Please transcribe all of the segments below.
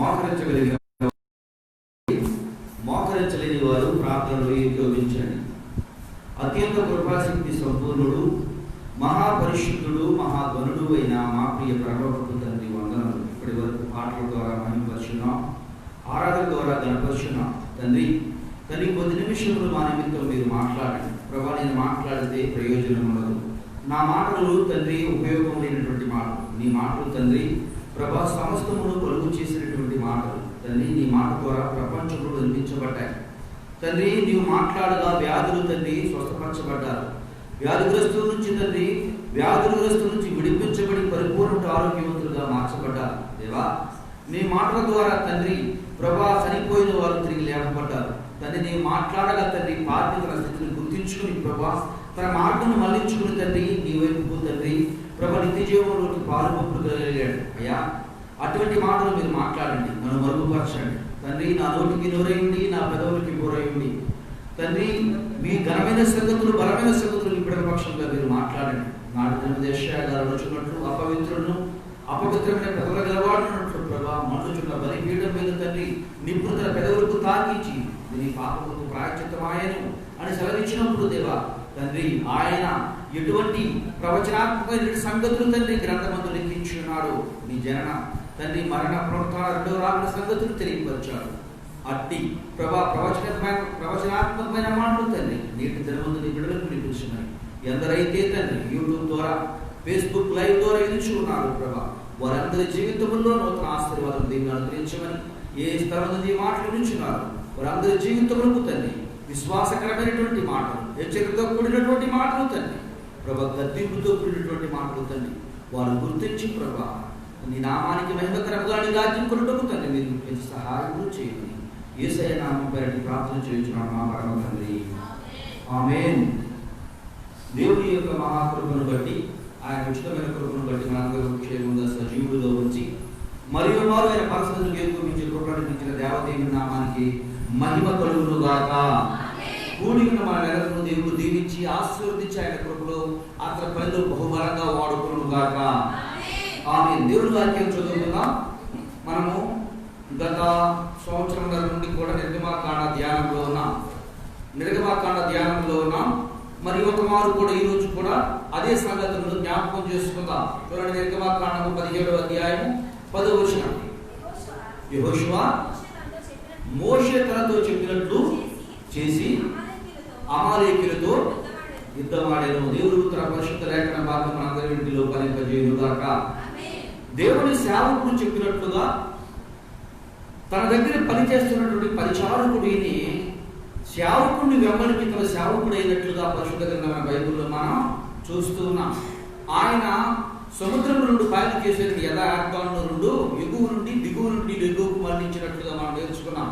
మోకరించగలిగిన మోకరించలేని వారు ప్రార్థనలో ఏకీభవించండి. అత్యంత కృపాశక్తి సంపూర్ణుడు, మహాపరిశుద్ధుడు, మహాగణుడు అయిన మా ప్రియ పరలోకపు తండ్రి వందనములు. ఇప్పటి వరకు పాటల ద్వారా మహిమపరుచున్నాం, ఆరాధన ద్వారా గణపరుచున్నాం. తండ్రి కొద్ది నిమిషములు మా నిమిత్తం మీరు మాట్లాడండి. ప్రభా, నేను మాట్లాడితే ప్రయోజనం ఉండదు. నా మాటలు తండ్రి ఉపయోగం లేనటువంటి మాటలు. నీ మాటలు తండ్రి ప్రభా సమస్తమును కలుగు చేసినటువంటి మాటలు. తండ్రి నీ మాట ద్వారా ప్రపంచంలో నిర్మించబడ్డాయి. తండ్రి నీవు మాట్లాడగా వ్యాధులు తండ్రి స్వస్థపరచబడ్డారు. వ్యాధిగ్రస్తుల నుంచి విడిపించబడి పరిపూర్ణ ఆరోగ్యవంతులుగా మార్చబడ్డారు. దేవా, నీ మాటల ద్వారా తండ్రి ప్రభా చనిపోయిన వారు తిరిగి లేపబడ్డారు. తండ్రి నీవు మాట్లాడగా తండ్రి పార్థివ స్థితిని గుర్తించుకుని ప్రభా తన మార్గను మళ్లించుకుని తండ్రి నీ వైపు తండ్రి ప్రభా నిత్య జీవంలోకి పాలుపొప్పుడు కలిగాడు. అయ్యా, అటువంటి మాటలు మీరు మాట్లాడండి, నన్ను మరుగుపరచండి. తండ్రి నా నోటికి నోరేయండి, నా పెదవులకి బోరేయండి. తండ్రి మీ ఘనమైన సంగతులు, బలమైన సంగతులు ఇప్పటి పక్షంగా మీరు మాట్లాడండి. నాటి దినదేశాలు వచ్చినట్లు అపవిత్రమైన పెదవుల గలవాడినట్లు ప్రభా మనుచున్న బలిపీఠం మీద తండ్రి నిపుణుల పెదవులకు తాకించి నీ పాపములకు ప్రాయశ్చిత్తమాయను అని సెలవిచ్చినప్పుడు దేవా తండ్రి ఆయన ఎటువంటి ప్రవచనాత్మకమైన సంగతులు తండ్రి గ్రంథమందు లిఖించి ఉన్నాడు. నీ జనన తండ్రి మరణ పునరుత్థాన రెండవ రాకడ సంగతులు తెలియపరిచాడు. అట్టి ప్రవచనాత్మకమైన మాటలు తండ్రి నేటి దినమందు నీ బిడ్డలకు వినిపిస్తున్నాయి. ఎందరైతే తండ్రి యూట్యూబ్ ద్వారా, ఫేస్బుక్ లైవ్ ద్వారా ఎదుర్చి ఉన్నారు ప్రభా, వారందరి జీవితంలో నూతన ఆశీర్వాదం దీన్ని అనుగ్రహించమని ఏ స్థలం నుండి మాటలు వినిచున్నారు వారందరి జీవితంలో తండ్రి విశ్వాసకరమైనటువంటి మాటలు, హెచ్చరికతో కూడినటువంటి మాటలు తండ్రి ప్రభా, గద్దింపుతో కూడినటువంటి మాటలు తండ్రి వారు గుర్తించి ప్రభా నీ నామానికి మహిమకరంగా నీ రాజ్యం కొనుటకు తండ్రి మీరు సహాయం చేయండి. యేసయ్య నామం పేరటి ప్రార్థన చేయించున్నాను మా పరమ తండ్రి, ఆమేన్. దేవుని యొక్క మహాకృపను బట్టి, ఆయన ఉచితమైన కృపను బట్టి మనందరూ క్షేమంగా సజీవుడిలో ఉంచి మరియు వారు ఆయన పరిస్థితులకు ఏర్పడించి కృపణించిన దేవదేవుని నామానికి మహిమ కలుగును గాక. కూడి ఉన్న మన నెలను దేవుడు దీవించి ఆశీర్వదించి ఆయన కృపలో అతని పనిలో బహుబలంగా వాడుకును గాక. ఆమేన్. దేవుడి వాక్యం చదువుతున్నాం. మనము గత సంవత్సరం నుండి కూడా నిర్గమాకాండ ధ్యానంలో ఉన్నాం. మరి ఒక మారు కూడా ఈ రోజు కూడా అదే సంగతులను జ్ఞాపకం చేసుకుందాం. చూడండి, నిర్గమాకాండము 17వ అధ్యాయము 10వ వచనం. యెహోషువ మోషే తనతో చెప్పినట్లు చేసి అమాలేకీయులతో యుద్ధమాడెను. దేవుడు తన పరిశుద్ధ లేఖన భాగం మనందరి ఇంటిలో ఫలింపజేయును గాక. దేవుని సేవకుడు చెప్పినట్లుగా తన దగ్గర పనిచేస్తున్నటువంటి పరిచారకుడిని సేవకుడిని వెంబడికి తన సేవకుడు అయినట్లుగా పరిశుద్ధ గ్రంథమైన బైబిల్లో మనం చూస్తూ ఉన్నాం. ఆయన సముద్రం నుండి బయలు చేసేది యథార్థాలను రెండు ఎగువ నుండి దిగువ నుండి ఎగువకు మళ్లించినట్లుగా మనం నేర్చుకున్నాం.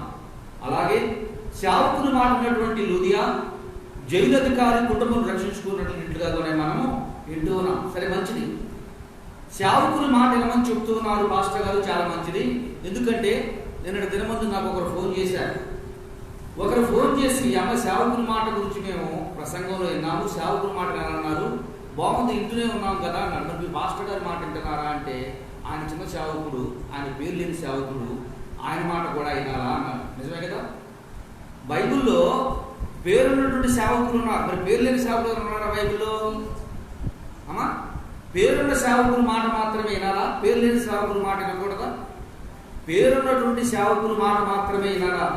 అలాగే సేవకుని మాట్లాడినటువంటి లూదియా జైలధికారి కుటుంబం రక్షించుకున్నట్లుగా కూడా మనము వింటూ ఉన్నాం. సరే, మంచిది. సేవకుని మాట ఏమని చెప్తూ ఉన్నారు పాస్టర్ గారు, చాలా మంచిది. ఎందుకంటే నిన్నటి దినమందు నాకు ఒకరు ఫోన్ చేశారు. ఒకరు ఫోన్ చేసి అమ్మ సేవకుని మాట గురించి మేము ప్రసంగంలో విన్నాము, సేవకుని మాట అన్నారు, బాగుంది, ఇంటూనే ఉన్నాం కదా అన్నారు. మీ పాస్టర్ గారి మాట వింటున్నారా అంటే ఆయన చిన్న సేవకుడు, ఆయన పేరు లేని సేవకుడు, ఆయన మాట కూడా వినాలా అన్నారు. నిజమే కదా? బైబిల్లో పేరున్నటువంటి సేవకులు ఉన్నారు, మరి పేరు లేని సేవకులు ఉన్నారా బైబిల్లో? అమ్మా, పేరున్న సేవకుల మాట మాత్రమే వినాలా? పేరు లేని సేవకుల మాట వినకూడదా? పేరున్నటువంటి సేవకుల మాట మాత్రమే వినాలా?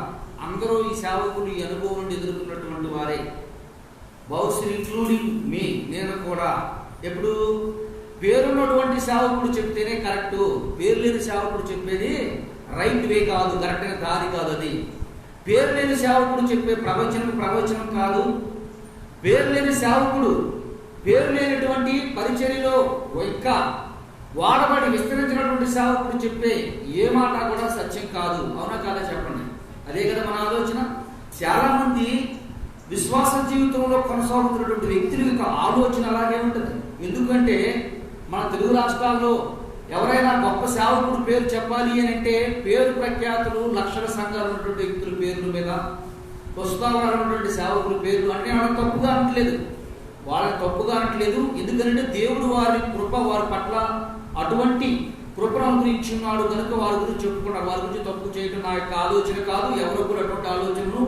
అందరూ ఈ సేవకులు ఈ అనుభవం నుండి ఎదుర్కొన్నటువంటి వారే, బహుశా ఇంక్లూడింగ్ మీ, నేను కూడా. ఎప్పుడు పేరున్నటువంటి సేవకుడు చెప్తేనే కరెక్టు, పేరు లేని సేవకుడు చెప్పేది రైట్ వే కాదు, కరెక్ట్ అయిన దారి కాదు. అది పేరు లేని సేవకుడు చెప్పే ప్రవచనం కాదు. పేరు లేని సేవకుడు, పేరు లేనటువంటి పరిచర్యలో ఇంకా వాడబడి విస్తరించినటువంటి సేవకుడు చెప్పే ఏ మాట కూడా సత్యం కాదు. అవునా కాదా చెప్పండి? అదే కదా మన ఆలోచన. చాలా మంది విశ్వాస జీవితంలో కొనసాగుతున్నటువంటి వ్యక్తుల యొక్క ఆలోచన అలాగే ఉంటుంది. ఎందుకంటే మన తెలుగు రాష్ట్రాల్లో ఎవరైనా గొప్ప సేవకుడు పేరు చెప్పాలి అని అంటే పేరు ప్రఖ్యాతులు లక్షల సంఘాలు ఉన్నటువంటి వ్యక్తుల పేర్ల మీద వస్తున్నటువంటి సేవకుల పేర్లు అంటే వాళ్ళని తప్పుగా అనట్లేదు. ఎందుకంటే దేవుడు వారి కృప వారి పట్ల అటువంటి కృపను గురించి ఉన్నాడు కనుక వారి గురించి చెప్పుకున్నారు, వారి గురించి చేయటం నా యొక్క ఆలోచన కాదు. ఎవరు కూడా అటువంటి ఆలోచనను,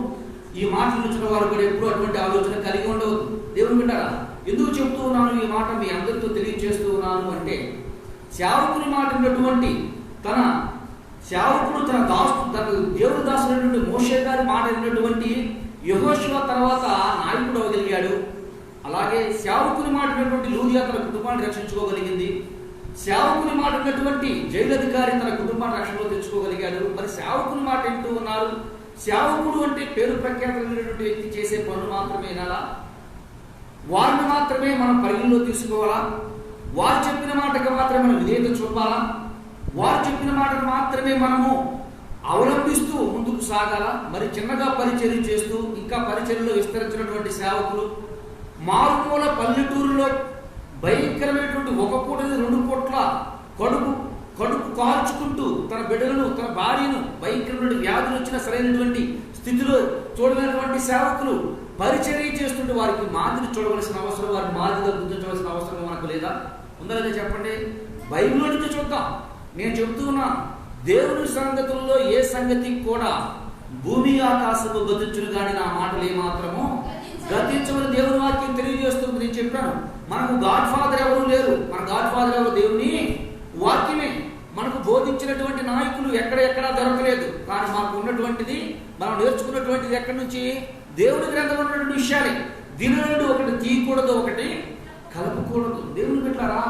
ఈ మాటలు వచ్చిన వారు కూడా ఎప్పుడు అటువంటి ఆలోచన కలిగి ఉండవద్దు. దేవుని బిడ్డలారా, ఎందుకు చెప్తూ ఉన్నాను ఈ మాట మీ అందరితో తెలియజేస్తూ ఉన్నాను అంటే, సేవకుని మాట ఉన్నటువంటి తన సేవకుడు తన దేవుని దాసుడైనటువంటి మోషే గారి మాట అయినటువంటి యెహోషువ తర్వాత నాయకుడు అవ్వగలిగాడు. అలాగే సేవకుని మాట ఉన్నటువంటి లూదియా తన కుటుంబాన్ని రక్షించుకోగలిగింది. సేవకుని మాట ఉన్నటువంటి జైలధికారి తన కుటుంబాన్ని రక్షణలో తెచ్చుకోగలిగాడు. మరి సేవకుని మాట వింటూ ఉన్నారు. సేవకుడు అంటే పేరు ప్రఖ్యాతమైనటువంటి వ్యక్తి చేసే పనులు మాత్రమే వినాలా? వారిని మాత్రమే మనం పరిగణలో తీసుకోవాలా? వారు చెప్పిన మాటకు మాత్రమే మనం విధేయత చూపాలా? వారు చెప్పిన మాటను మాత్రమే మనము అవలంబిస్తూ ముందుకు సాగాల? మరి చిన్నగా పరిచర్య చేస్తూ ఇంకా పరిచర్యలో విస్తరించినటువంటి సేవకులు మారుమూల పల్లెటూరులో భయంకరమైనటువంటి ఒక పూటది 2 పూట్ల కడుపు కాల్చుకుంటూ తన బిడ్డలను, తన భార్యను భయంకరమైన వ్యాధులు వచ్చిన సరైనటువంటి స్థితిలో చూడలేనటువంటి సేవకులు పరిచర్య చేస్తుంటే వారికి మాదిరి చూడవలసిన అవసరం, వారిని మాదిరిగా గుర్తించవలసిన అవసరం మనకు లేదా? ఉందా లేదా చెప్పండి? బైబిల్లో నుంచి చూద్దాం. నేను చెప్తూ ఉన్నాను, దేవుని సంగతుల్లో ఏ సంగతి కూడా భూమి ఆకాశము గతించును కానీ నా మాటలు ఏమాత్రము గతించమని దేవుని వాక్యం తెలియజేస్తుంది. నేను చెప్పాను, మనకు గాడ్ ఫాదర్ ఎవరు లేరు. మన గాడ్ ఫాదర్ ఎవరు? దేవుని వాక్యమే. మనకు బోధించినటువంటి నాయకులు ఎక్కడెక్కడా దొరకలేదు. కానీ మనకు ఉన్నటువంటిది, మనం నేర్చుకున్నటువంటిది ఎక్కడి నుంచి? దేవుని గ్రంథంలో ఉన్నటువంటి విషయాలే. దీని నుండి ఒకటి తీయకూడదు, ఒకటి కలపకూడదు. దేవుని బిడ్డలారా,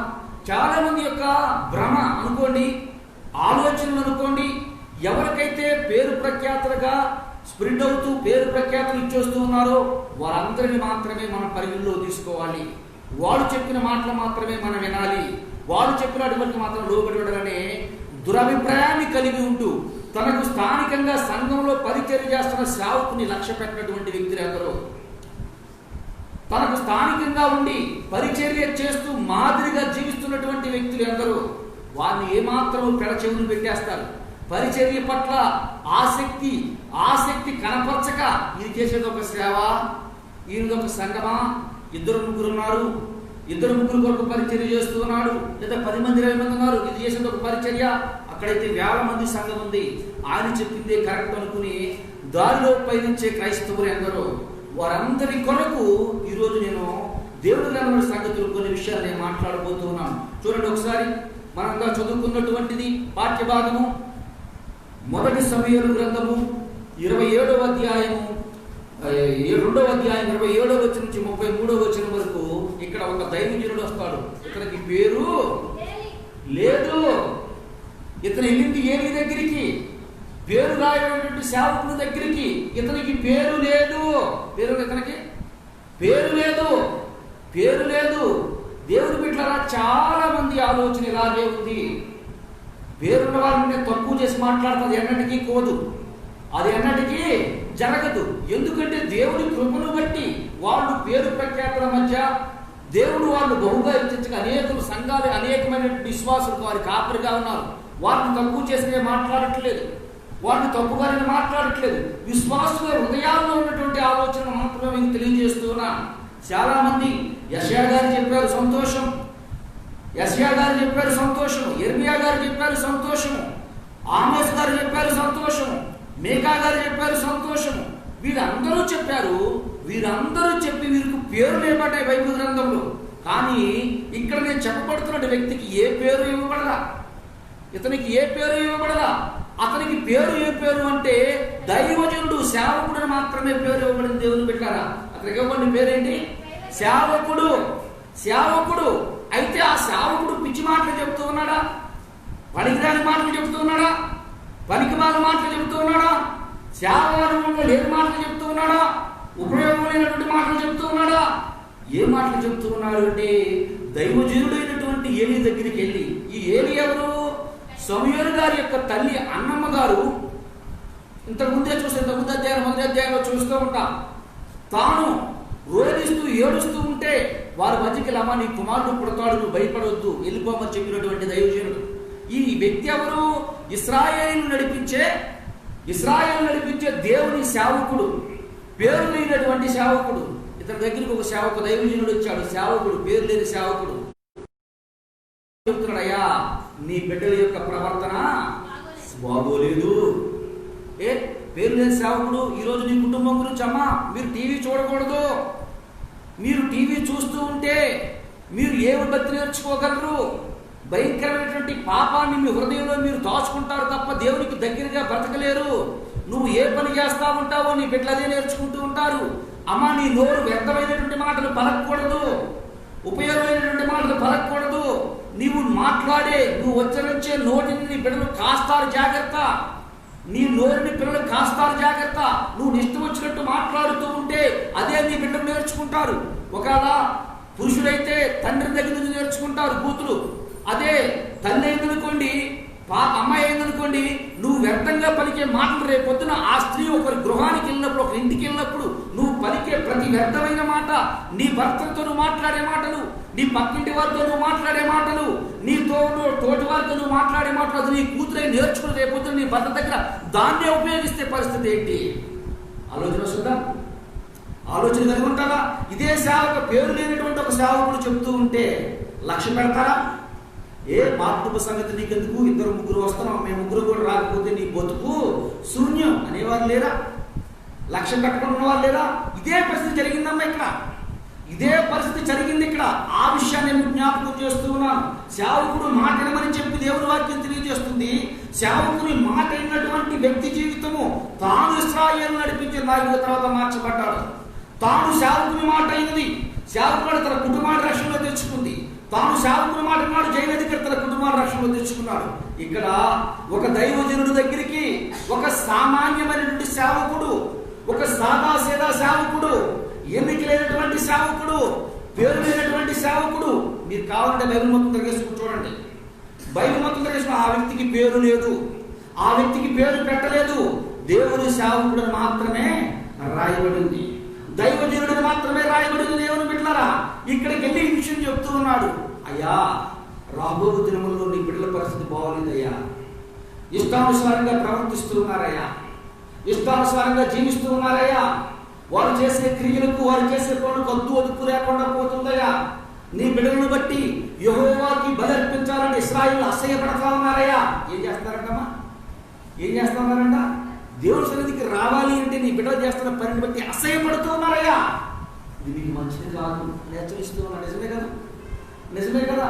చాలా మంది యొక్క భ్రమ అనుకోండి, ఆలోచనలు అనుకోండి, ఎవరికైతే పేరు ప్రఖ్యాతులుగా స్ప్రెడ్ అవుతూ పేరు ప్రఖ్యాతులు ఇచ్చేస్తూ ఉన్నారో వారందరినీ మాత్రమే మనం పరిగణలో తీసుకోవాలి. వాళ్ళు చెప్పిన మాటలు మాత్రమే మనం వినాలి. వాళ్ళు చెప్పినటువంటి మాత్రం లోబడి ఉండగానే దురభిప్రాయాన్ని కలిగి ఉంటూ తనకు స్థానికంగా సంఘంలో పరిచర్య చేస్తున్న సేవకుని లక్ష్య పెట్టినటువంటి వ్యక్తులు ఎందరో, తనకు స్థానికంగా ఉండి పరిచర్య చేస్తూ మాదిరిగా జీవిస్తున్నటువంటి వ్యక్తులు ఎందరో వారిని ఏమాత్రం పెడచెవులు పెట్టేస్తారు. పరిచర్య పట్ల ఆసక్తి కనపరచక ఇది చేసేది ఒక సేవ, ఈయనది ఒక సంఘమా, 2-3 ఉన్నారు, 2-3 కొరకు పరిచర్య చేస్తూ ఉన్నాడు, లేదా 10 మంది 20 మంది ఉన్నారు, ఇది చేసేది ఒక పరిచర్య. అక్కడైతే 1000 మంది సంఘం ఉంది, ఆయన చెప్పిందే కరెక్ట్ అనుకుని దారిలో పయనించే క్రైస్తవులు ఎందరో వారందరి కొరకు ఈరోజు నేను దేవుడి గ్రంథం సంగతులు కొన్ని విషయాలు నేను మాట్లాడబోతూ ఉన్నాను. చూడండి ఒకసారి, మనంగా చదువుకున్నటువంటిది పాఠ్య భాగము 1 సమూయేలు గ్రంథము 27వ అధ్యాయము 2వ అధ్యాయం 27వ వచనం నుంచి 33వ వచనం వరకు. ఇక్కడ ఒక దైవజనుడు వస్తాడు. ఇతనికి పేరు లేదు. ఇతను వెళ్ళింది ఏలి దగ్గరికి, పేరు రాయబడినటువంటి సేవకుల దగ్గరికి. ఇతనికి పేరు లేదు. ఇతనికి పేరు లేదు. దేవుని బిడ్డలారా, చాలా మంది ఆలోచన ఇలాగే ఉంది. పేరున్న వారిని తక్కువ చేసి మాట్లాడుతుంది, ఎన్నటికీ కోదు, అది ఎన్నటికీ జరగదు. ఎందుకంటే దేవుని కృపను బట్టి వాళ్ళు పేరు ప్రఖ్యాతుల మధ్య దేవుడు వాళ్ళు బహుగా హెచ్చించక అనేక సంఘాలు, అనేకమైన విశ్వాసులకు వారి కాపరిగా ఉన్నారు. వారిని తక్కువ చేసి మాట్లాడట్లేదు, వారిని తప్పుగానే మాట్లాడట్లేదు. విశ్వాసుల హృదయాల్లో ఉన్నటువంటి ఆలోచన మాత్రమే మీకు తెలియజేస్తున్నా. చాలా మంది యెషయా గారు చెప్పారు సంతోషం, యెషయా గారు చెప్పారు సంతోషము, యిర్మీయా గారు చెప్పారు సంతోషము, ఆమోస్ గారు చెప్పారు సంతోషము, మీకా గారు చెప్పారు సంతోషము. వీరందరూ చెప్పారు. వీరందరూ చెప్పి వీరికి పేరు లేబడ్డాయి బైబిల్ గ్రంథంలో. కానీ ఇక్కడ నేను చెప్పబడుతున్న వ్యక్తికి ఏ పేరు ఇవ్వబడదా, ఇతనికి ఏ పేరు ఇవ్వబడదా. అతనికి పేరు ఏ పేరు అంటే దైవజనుడు, సేవకుడు మాత్రమే పేరు ఇవ్వబడింది. దేవుని బిడ్డలారా, అతనికి ఇవ్వబడిన పేరేంటి? సేవకుడు. అయితే ఆ సేవకుడు పిచ్చి మాటలు చెప్తూ ఉన్నాడా? పనికిరాని మాటలు చెప్తూ ఉన్నాడా? పనికిమాల మాటలు చెప్తూ ఉన్నాడా? సేవారంభంలో లేని మాటలు చెప్తూ ఉన్నాడా? ఉపయోగం లేనటువంటి మాటలు చెప్తూ ఉన్నాడా? ఏ మాటలు చెప్తూ ఉన్నాడు అంటే దైవజనుడైనటువంటి ఏలీ దగ్గరికి వెళ్ళి, ఈ ఏలీ ఎవరు? సమూయేలు గారి యొక్క తల్లి అన్నమ్మ గారు. ఇంతకుముందే చూస్తే మొదటి అధ్యాయంలో చూస్తూ ఉంటాం. తాను రోధిస్తూ ఏడుస్తూ ఉంటే వారి మధ్యకి అమ్మ నీ కుమారుడు పుడతాడు, నువ్వు భయపడవద్దు, వెళ్ళిపోమని చెప్పినటువంటి దైవజనుడు. ఈ వ్యక్తి ఎవరు? ఇశ్రాయేలు నడిపించే దేవుని సేవకుడు, పేరు లేనటువంటి సేవకుడు. ఇతని దగ్గరికి ఒక సేవకు దైవజనుడు వచ్చాడు. సేవకుడు, పేరు లేని సేవకుడు చెప్తున్నాడయ్యా, నీ బిడ్డల యొక్క ప్రవర్తన బాగోలేదు, పేరు లేని సేవకుడు ఈరోజు నీ కుటుంబం గురించి, అమ్మా మీరు టీవీ చూడకూడదు, మీరు టీవీ చూస్తూ ఉంటే మీరు ఏమి బతి నేర్చుకోగలరు? భయంకరమైనటువంటి పాపాన్ని మీ హృదయంలో మీరు దాచుకుంటారు తప్ప దేవునికి దగ్గరగా బ్రతకలేరు. నువ్వు ఏ పని చేస్తా ఉంటావో నీ బిడ్డలు అదే నేర్చుకుంటూ ఉంటారు. అమ్మా నీ నోరు వ్యర్థమైనటువంటి మాటలు పలకూడదు, ఉపయోగమైనటువంటి మాటలు పలకూడదు. నువ్వు ఉచ్చరించే నోటిని నీ బిడ్డలు కాస్తారు జాగ్రత్త, నీ నోరుని పిల్లలు కాస్తారు జాగ్రత్త. నువ్వు ఇష్టం వచ్చినట్టు మాట్లాడుతూ ఉంటే అదే నీ బిడ్డలు నేర్చుకుంటారు. ఒకవేళ పురుషులైతే తండ్రి దగ్గర నుంచి నేర్చుకుంటారు కూతురు, అదే తల్లి అయిందనుకోండి, అమ్మాయి అయిందనుకోండి, నువ్వు వ్యర్థంగా పలికే మాటలు రేపొద్దున ఆ స్త్రీ ఒకరి గృహానికి వెళ్ళినప్పుడు, ఒక ఇంటికి వెళ్ళినప్పుడు నువ్వు పలికే ప్రతి వ్యర్థమైన మాట, నీ భర్తతో నువ్వు మాట్లాడే మాటలు, నీ పక్కింటి వారితో నువ్వు మాట్లాడే మాటలు, నీ తోటి వారితో నువ్వు మాట్లాడే మాటలు, అది నీ కూతురై నేర్చుకుని రేపొద్దున నీ భర్త దగ్గర దాన్నే ఉపయోగిస్తే పరిస్థితి ఏంటి? ఆలోచన వస్తుందా? ఆలోచన కలిగి ఉంటారా? ఇదే సేవకు పేరు లేనటువంటి ఒక సేవకుడు చెప్తూ ఉంటే లక్ష్య పెడతారా? మా కుటుంబ సంగతి నీకెందుకు, 2-3 వస్తున్నాం, మేము 3 కూడా రాకపోతే నీ బతుకు శూన్యం అనేవారు లేరా? లక్ష్యం పెట్టుకుంటున్న వాళ్ళు లేరా? ఇదే పరిస్థితి జరిగిందమ్మా ఇక్కడ, ఇదే పరిస్థితి జరిగింది ఇక్కడ. ఆ విషయాన్ని నేను జ్ఞాపకం చేస్తూ ఉన్నాను. సేవకుడు మాట వినమని చెప్పి దేవుని వాక్యం తెలియజేస్తుంది. సేవకుని మాట అయినటువంటి వ్యక్తి జీవితము తాను ఇశ్రాయేలు నడిపించిన నాయకుల తర్వాత మార్చబడ్డాడు. తాను సేవకుని మాట అయినది, సేవకుడు తన కుటుంబాన్ని రక్షణలో తెచ్చుకుంది. తాను సేవకుని మాట నాడు జైలధికారి తన కుటుంబాన్ని రక్షణలో తెచ్చుకున్నాడు. ఇక్కడ ఒక దైవజనుడి దగ్గరికి ఒక సామాన్యమైనటువంటి సేవకుడు, ఒక సాదాసీదా సేవకుడు, ఎన్నికలైనటువంటి సేవకుడు, పేరు లేనటువంటి సేవకుడు. మీరు కావాలంటే బైబిల్ మొత్తం తిరిగేసుకుని చూడండి. బైబిల్ మొత్తం తిరిగేసుకుని ఆ వ్యక్తికి పేరు లేదు, ఆ వ్యక్తికి పేరు పెట్టలేదు. దేవుని సేవకుడు మాత్రమే రాయబడింది, దైవజనుడిని మాత్రమే రాయబడింది. దేవుని బిడ్డలారా, ఇక్కడికి వెళ్ళి ఈ విషయం చెప్తూ ఉన్నాడు. అయ్యా రాబో దినముల్లో నీ బిడ్డల పరిస్థితి బాగోలేదయ్యా, ఇష్టానుసారంగా ప్రవర్తిస్తూ ఉన్నారయ్యా, ఇష్టానుసారంగా జీవిస్తూ ఉన్నారయ్యా, వారు చేసే క్రియలకు వారు చేసే పనులకు అద్దు అదుపు లేకుండా పోతుందయ్యా. నీ బిడ్డలను బట్టి యెహోవాకి బలి అర్పించాలని ఇశ్రాయేలు అసహ్యపడతా ఉన్నారయ్యా. ఏం చేస్తారంటమ్మా? ఏం చేస్తున్నారంట? దేవుని సన్నిధికి రావాలి అంటే నీ బిడ్డలు చేస్తున్న పనిని బట్టి అసహ్యపడుతూ ఉన్నారయ్యా. ఇది మీకు మంచిది కాదు, హెచ్చరిస్తూ ఉన్నా. నిజమే కదా? నిజమే కదా?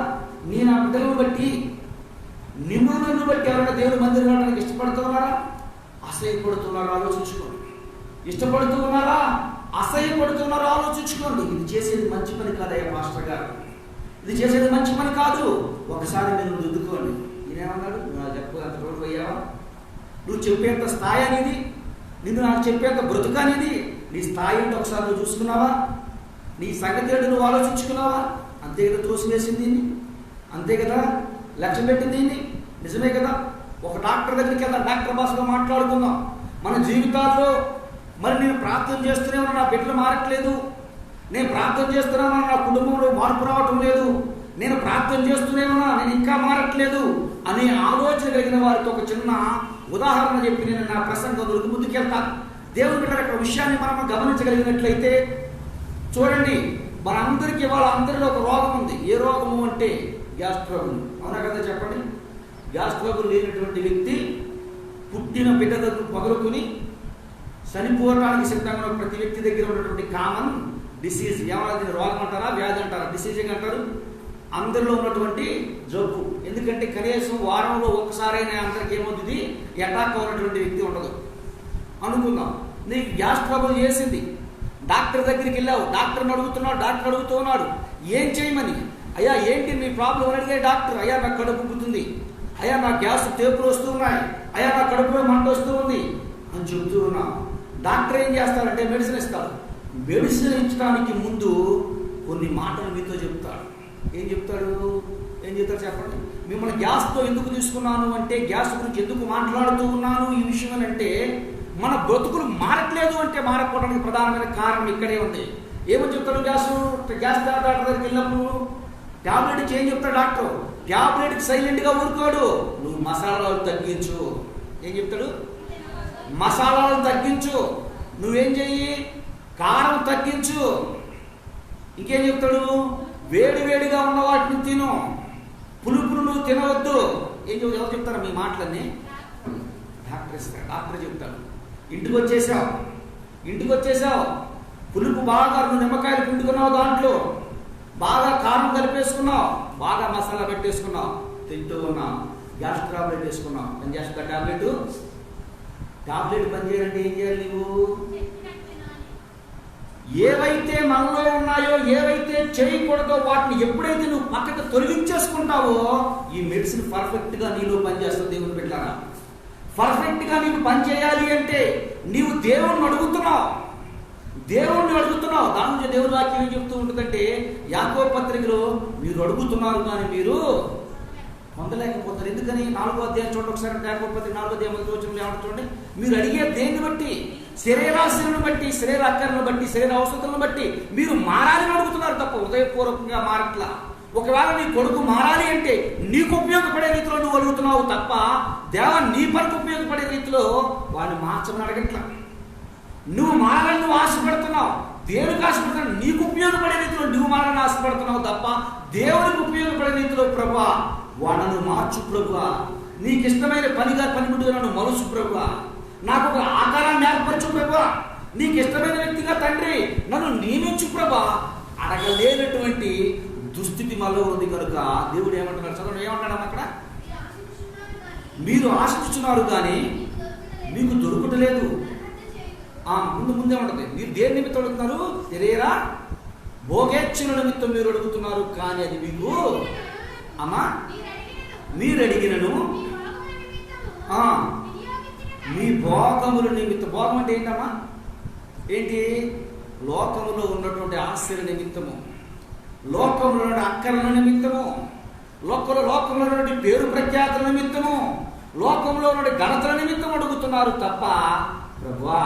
నేను ఆ బిడ్డలను బట్టి, నన్ను బట్టి ఎవరైనా దేవుని మందిరం వెళ్ళడానికి ఇష్టపడుతూ ఉన్నారా? అసహ్యపడుతున్నారా? ఆలోచించుకోండి. ఇష్టపడుతూ ఉన్నారా? అసహ్యపడుతున్నారా? ఆలోచించుకోండి. ఇది చేసేది మంచి పని కాదయ్యా పాస్టర్ గారు, ఇది చేసేది మంచి పని కాదు. ఒకసారి మీరు దిద్దుకోండి. ఈయనేమన్నాడు? నువ్వు చెప్పు, అంత రోడ్డు పోయావా? నువ్వు చెప్పేంత స్థాయి అనేది, నిన్ను నాకు చెప్పేంత బ్రతుకు అనేది, నీ స్థాయి అంటే ఒకసారి నువ్వు చూసుకున్నావా? నీ సంగతి ఏంటి నువ్వు ఆలోచించుకున్నావా? అంతే కదా త్రోసివేసింది దీన్ని, అంతే కదా లక్ష్యం పెట్టింది దీన్ని. నిజమే కదా? ఒక డాక్టర్ దగ్గరికి వెళ్దాం, డాక్టర్ భాషలో మాట్లాడుకుందాం. మన జీవితాల్లో మరి నేను ప్రార్థన చేస్తూనే ఉన్నా, నా బిడ్డలు మారట్లేదు, నేను ప్రార్థన చేస్తూనే ఉన్నా, నా కుటుంబంలో మార్పు రావటం లేదు, నేను ప్రార్థన చేస్తూనే ఉన్నా, నేను ఇంకా మారట్లేదు అనే ఆలోచన కలిగిన వారితో ఒక చిన్న ఉదాహరణ చెప్పి నేను నా ప్రసంగంలోకి ముందుకెళ్తాను. దేవుని బిడ్డల యొక్క విషయాన్ని మనం గమనించగలిగినట్లయితే చూడండి, మనందరికీ వాళ్ళందరిలో ఒక రోగం ఉంది. ఏ రోగము అంటే గ్యాస్ ట్రబుల్. అవునా కదా? చెప్పండి. గ్యాస్ ట్రబుల్ లేనటువంటి వ్యక్తి పుట్టిన బిడ్డ దగ్గర మొదలుకొని చనిపోవడానికి సిద్ధంగా ఉన్న ప్రతి వ్యక్తి దగ్గర ఉన్నటువంటి కామన్ డిసీజ్. ఏమన్నా రోగం అంటారా, వ్యాధి అంటారా? డిసీజింగ్ అంటారు. అందరిలో ఉన్నటువంటి జబ్బు. ఎందుకంటే కనీసం వారంలో ఒక్కసారైనా అందరికి ఏమవుతుంది, అటాక్ ఉన్నటువంటి వ్యక్తి ఉండదు. అనుకుందాం నీకు గ్యాస్ ట్రబుల్ చేసింది, డాక్టర్ దగ్గరికి వెళ్ళావు, డాక్టర్ని అడుగుతున్నాడు, డాక్టర్ అడుగుతూ ఉన్నాడు ఏం చేయమని. అయ్యా ఏంటి మీ ప్రాబ్లం అని అడిగే డాక్టర్, అయ్యా నాకు కడుపు ఉబ్బుతుంది, అయ్యా నా గ్యాస్ తేపులు వస్తూ ఉన్నాయి, అయ్యా నా కడుపులో మంట వస్తూ ఉంది అని చెబుతూ ఉన్నాం. డాక్టర్ ఏం చేస్తాడంటే మెడిసిన్ ఇస్తాడు. మెడిసిన్ ఇచ్చడానికి ముందు కొన్ని మాటలు మీతో చెప్తాడు. ఏం చెప్తాడు చెప్పండి. మిమ్మల్ని గ్యాస్తో ఎందుకు తీసుకున్నాను అంటే, గ్యాస్ గురించి ఎందుకు మాట్లాడుతూ ఉన్నాను ఈ విషయం అంటే, మన బ్రతుకులు మారట్లేదు అంటే మారకపోవడానికి ప్రధానమైన కారణం ఇక్కడే ఉంది. ఏమని చెప్తాడు? గ్యాస్ డాక్టర్ దగ్గరికి వెళ్ళినప్పుడు టాబ్లెట్ ఏం చెప్తాడు డాక్టర్? టాబ్లెట్కి సైలెంట్గా ఊరుకోడు, నువ్వు మసాలాలు తగ్గించు. ఏం చెప్తాడు? మసాలాలు తగ్గించు. నువ్వేం చెయ్యి? కారం తగ్గించు. ఇంకేం చెప్తాడు? వేడివేడిగా ఉన్న వాటిని తిను, పులుపులు నువ్వు తినవద్దు. ఏం ఎవరు చెప్తారా మీ మాటలన్నీ? డాక్టర్ ఇస్తాడు. డాక్టర్ చెప్తాడు, ఇంటికి వచ్చేసావు, పులుపు బాగా నిమ్మకాయలు పిండుకున్నావు, దాంట్లో బాగా కారం కలిపేసుకున్నావు, బాగా మసాలా పెట్టేసుకున్నావు, తింటూ ఉన్నావు, గ్యాస్ టాబ్లెట్ వేసుకున్నావు. పని చేస్తా టాబ్లెట్ పని చేయాలంటే ఏం చేయాలి? నువ్వు ఏవైతే మనలో ఉన్నాయో, ఏవైతే చేయకూడదో వాటిని ఎప్పుడైతే నువ్వు పక్కకు తొలగించేసుకుంటావో ఈ మెడిసిన్ పర్ఫెక్ట్గా నీలో పనిచేస్తుంది. దేవుని బిడ్డలారా, పర్ఫెక్ట్గా నీకు పని చేయాలి అంటే నీవు దేవుణ్ణి అడుగుతున్నావు. దాని నుంచి దేవుని వాక్యం ఏం చెప్తూ ఉంటుందంటే, యాకోబు పత్రికలో మీరు అడుగుతున్నారు కానీ మీరు పొందలేకపోతారు. ఎందుకని? 4వ అధ్యాయం చూడండి ఒకసారి. యాకోబు పత్రిక 4వ అధ్యాయం 1వ వచనంలో ఏమంటారు చూడండి. మీరు అడిగే దేన్ని బట్టి, శరీరాశలను బట్టి, శరీర అక్కర్లను బట్టి, శరీర అవసరాలను బట్టి మీరు మారాలని అడుగుతున్నారు తప్ప హృదయపూర్వకంగా మారట్లా. ఒకవేళ నీ కొడుకు మారాలి అంటే నీకు ఉపయోగపడే రీతిలో నువ్వు అడుగుతున్నావు తప్ప దేవా నీ పనికి ఉపయోగపడే రీతిలో వాడిని మార్చమని అడగట్లా. నువ్వు మారాలని నువ్వు ఆశపడుతున్నావు. దేవునికి ఆశపడుతున్నావు. నీకు ఉపయోగపడే రీతిలో నువ్వు మారాలని ఆశపడుతున్నావు తప్ప దేవునికి ఉపయోగపడే రీతిలో ప్రభువా వాడను మార్చు ప్రభువా, నీకు ఇష్టమైన పనిముట్టుగా నన్ను మలుసు ప్రభువా, నాకు ఒక ఆకారాన్ని ఏర్పరచు ప్రభువా, నీకు ఇష్టమైన వ్యక్తిగా తండ్రి నన్ను నియమించు ప్రభువా అడగలేనటువంటి దుస్థితి మనలో ఉంది. కనుక దేవుడు ఏమంటున్నాడు చదవండి, ఏమంటాడు అక్కడ? మీరు ఆశిస్తున్నారు కానీ మీకు దొరుకుటలేదు. ముందే ఉంటుంది. మీరు దేని నిమిత్తం అడుగుతున్నారు? శరీర భోగేచ్ఛల నిమిత్తం మీరు అడుగుతున్నారు, కానీ అది మీకు అమ్మా మీరు అడిగినను మీ భోగముల నిమిత్తం. భోగం అంటే ఏంటమ్మా? ఏంటి? లోకములో ఉన్నటువంటి ఆశల నిమిత్తము, లోకంలో ఉన్న అక్కర్ల నిమిత్తము, లోకంలో ఉన్నటువంటి పేరు ప్రఖ్యాతుల నిమిత్తము, లోకంలో ఉన్న ఘనతల నిమిత్తం అడుగుతున్నారు తప్ప ప్రభువా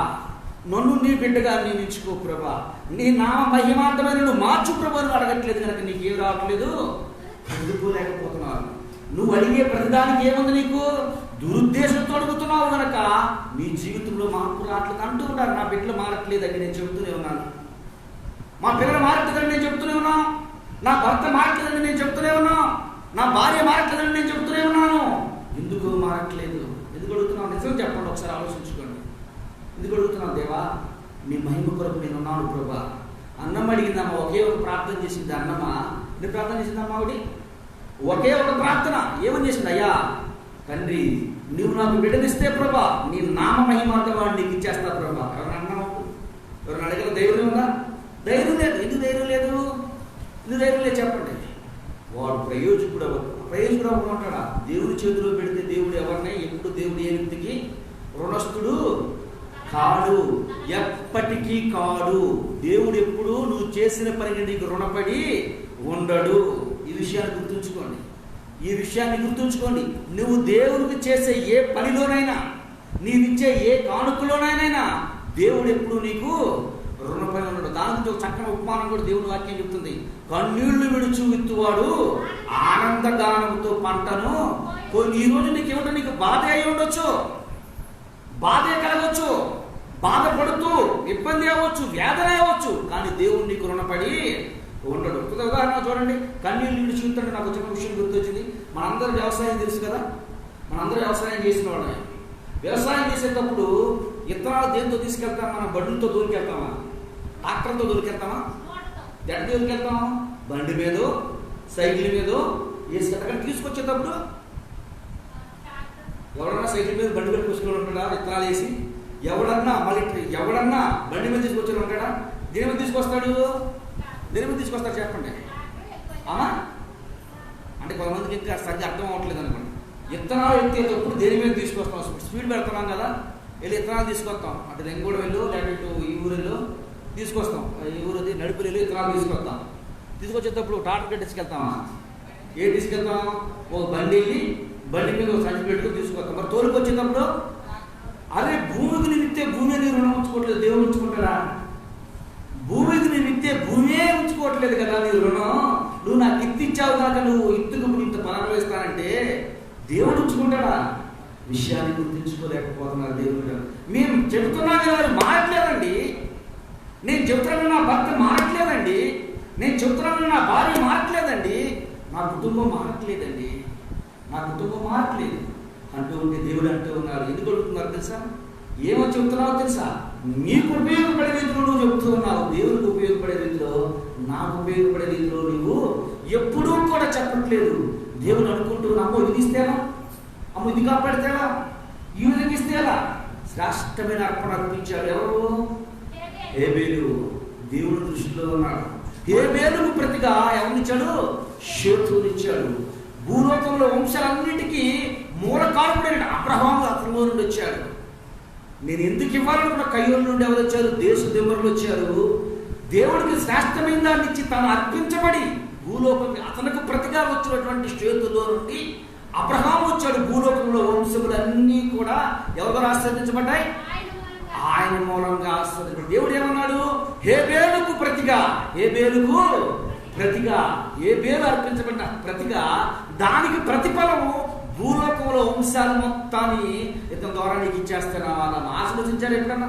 నన్ను నీ బిడ్డగా నియమించుకో ప్రభా, నీ నామ మహిమాంతమైన నువ్వు మార్చు ప్రభు అని అడగట్లేదు. కనుక నీకేం రావట్లేదు, అందుకోలేకపోతున్నారు. నువ్వు అడిగే ప్రతిదానికి ఏముంది? నీకు దురుద్దేశంతో అడుగుతున్నావు కనుక నీ జీవితంలో మార్పు రావట్లేదు. అంటూ ఉంటారు, నా బిడ్డలు మారట్లేదని నేను చెబుతూనే ఉన్నాను, మా పిల్లలు మారట్లేదని నేను చెప్తూనే ఉన్నాను, నా భర్త మారట్లేదని నేను చెప్తూనే ఉన్నాను, నా భార్య మారట్లేదని నేను చెప్తూనే ఉన్నాను. ఎందుకు మారట్లేదు? ఎందుకు అడుగుతున్నావు? నిజం చెప్పండి, ఒకసారి ఆలోచించుకోండి. ఎందుకు అడుగుతున్నావు? దేవా నీ మహిమ కొరకు నేను ఉన్నాను ప్రభా. అన్నం అడిగిందమ్మా, ఒకే ఒక ప్రార్థన చేసింది అన్నమా. నేను ప్రార్థన చేసిందమ్మా ఆవిడ ఒకే ఒక ప్రార్థన. ఏమని చేసింది? అయ్యా తండ్రి నువ్వు నాకు బిడ్డనిస్తే ప్రభా నీ నామ మహిమాంతం వాడు నీకు ఇచ్చేస్తా ప్రభా. ఎవరైనా అన్నావు? ఎవరైనా అడగల ధైర్యం ఉందా? ధైర్యం లేదు. ఎందుకు ధైర్యం లేదు? చెప్పండి. వాడు ప్రయోజకుడు ఉంటాడా? దేవుడి చేతిలో పెడితే దేవుడు ఎవరిని ఎప్పుడు దేవుడు ఏ వ్యక్తికి రుణస్థుడు కాడు, ఎప్పటికీ కాడు. దేవుడు ఎప్పుడు నువ్వు చేసిన పనికి నీకు రుణపడి ఉండడు. ఈ విషయాన్ని గుర్తుంచుకోండి. నువ్వు దేవుడికి చేసే ఏ పనిలోనైనా, నీవిచ్చే ఏ కానుకలోనైనా దేవుడు ఎప్పుడు నీకు రుణపడి ఉండడు. దానికి ఒక చక్కని ఉపమానం కూడా దేవుని వాక్యం చెప్తుంది. కన్నీళ్లు విడుచు విత్తువాడు ఆనందగానంతో పంటను. ఈ రోజు నీకేమిటో నీకు బాధ అయి ఉండొచ్చు, బాధే కలగవచ్చు, బాధపడుతూ ఇబ్బంది అవ్వచ్చు, వేదన అవ్వచ్చు, కానీ దేవుడు నీకు రుణపడి ఉండడు. ఉదాహరణ చూడండి, కన్నీళ్ళు విడిచి విత్తంటే నాకు చిన్న విషయం గుర్తొచ్చింది. మనందరూ వ్యవసాయం తెలుసు కదా, మనందరూ వ్యవసాయం చేసిన వాళ్ళే. వ్యవసాయం చేసేటప్పుడు విత్తనాలు దేంతో తీసుకెళ్తాం? మనం బండ్లతో దూరికెళ్తామా? ట్రాక్టర్తో దూరికెళ్తామా? ఎక్కడ దూరికెళ్తామా? బండి మీదో సైకిల్ మీదో వేసుకెళ్ళి తీసుకొచ్చేటప్పుడు ఎవడన్నా సైకిల్ మీద బండి మీద కూర్చుని ఉంటాడా విత్తనాలు వేసి? ఎవడన్నా బండి మీద తీసుకొచ్చి ఉంటాడా? దేని మీద తీసుకొస్తాడు? చెప్పండి. అంటే కొంతమందికి ఇంకా సరిగ్గా అర్థం అవ్వట్లేదు అనుకోండి. విత్తనాలు ఎత్తేటప్పుడు దేని మీద తీసుకొస్తాం? స్పీడ్ పెడుతున్నాం కదా, వెళ్ళి విత్తనాలు తీసుకొస్తాం. అటు రెంగూడ వెళ్ళు, లేకపోతే ఈ ఊరిలో తీసుకొస్తాం. ఈ ఊరిది నడుపులు వెళ్ళి విత్తనాలు తీసుకొస్తాం. తీసుకొచ్చేటప్పుడు టాటర్ తీసుకెళ్తామా? ఏం తీసుకెళ్తాం? ఒక బండి మీద ఒక సంచి పెట్టుకుని తీసుకొస్తాం. మరి తోలుకొచ్చేటప్పుడు అదే భూమికి నిమిత్తే భూమి నీ రుణం ఉంచుకోవట్లేదు, దేవుడు ఉంచుకుంటారా? భూమికి నేను ఇత్తే భూమే ఉంచుకోవట్లేదు కదా నీ రుణం. నువ్వు నాకు ఇత్తిచ్చావు కనుక నువ్వు ఇత్తుకు ఇంత పనులు వేస్తానంటే దేవుడు ఉంచుకుంటాడా? విషయాన్ని గుర్తించుకోలేకపోతున్నారు దేవుడు. మేము చెబుతున్నాను వారు మారట్లేదండి. నేను చెబుతున్నాను నా భర్త మారట్లేదండి. నేను చెబుతున్నాను నా భార్య మారట్లేదండి. నా కుటుంబం మారట్లేదు. అంటూ ఉంటే దేవుడు అంటూ ఉన్నారు. ఎందుకు అడుగుతున్నారు తెలుసా? ఏమో చెబుతున్నావో తెలుసా? నీకు ఉపయోగపడే రీతిలో నువ్వు చెబుతూ ఉన్నావు. దేవుడికి ఉపయోగపడే రీతిలో, నాకు ఉపయోగపడే రీతిలో నువ్వు ఎప్పుడూ కూడా చెప్పట్లేదు. దేవుడు అనుకుంటూ అమ్మో ఇది ఇస్తేలా, అమ్మో ఇది కాపాడితేలా, ఈ విధంగా ఇస్తేలా. శ్రేష్టమైన అర్పణ అర్పించాడు ఎవరు? హేబేలు. దేవుడి దృష్టిలో ఉన్నాడు. హేబేలుకు ప్రతిగా ఎవరినిచ్చాడు? షేతునిచ్చాడు. భూలోకంలో వంశాలన్నిటికీ మూల కారకుడైన అబ్రహాము అతనిలో నుండి వచ్చాడు. నేను ఎందుకు ఇవ్వాలనుకున్న కయ్యూరు నుండి ఎవరు వచ్చారు? దేశ దిమ్మరులు వచ్చారు. దేవుడికి శ్రేష్టమైన దాన్ని ఇచ్చి తను అర్పించబడి భూలోకం అతనికి ప్రతిగా వచ్చినటువంటి షేతులో నుండి అబ్రహాము వచ్చాడు. భూలోకంలో వంశములన్నీ కూడా ఎవరు ఆశీర్వదించబడ్డాయి? ఆయన మూలంగా ఆశీర్వదించబడ్డాయి. దేవుడు ఏమన్నాడు? హేబేలుకు ప్రతిగా, హేబేలుకు ప్రతిగా, హేబేలు అర్పించబడిన ప్రతిగా దానికి ప్రతిఫలము భూలోకంలో వంశాలు మొత్తాన్ని ఇతని ద్వారా నీకు ఇచ్చేస్తున్నావా? నన్ను ఆశీర్వదించారు ఎప్పుడన్నా?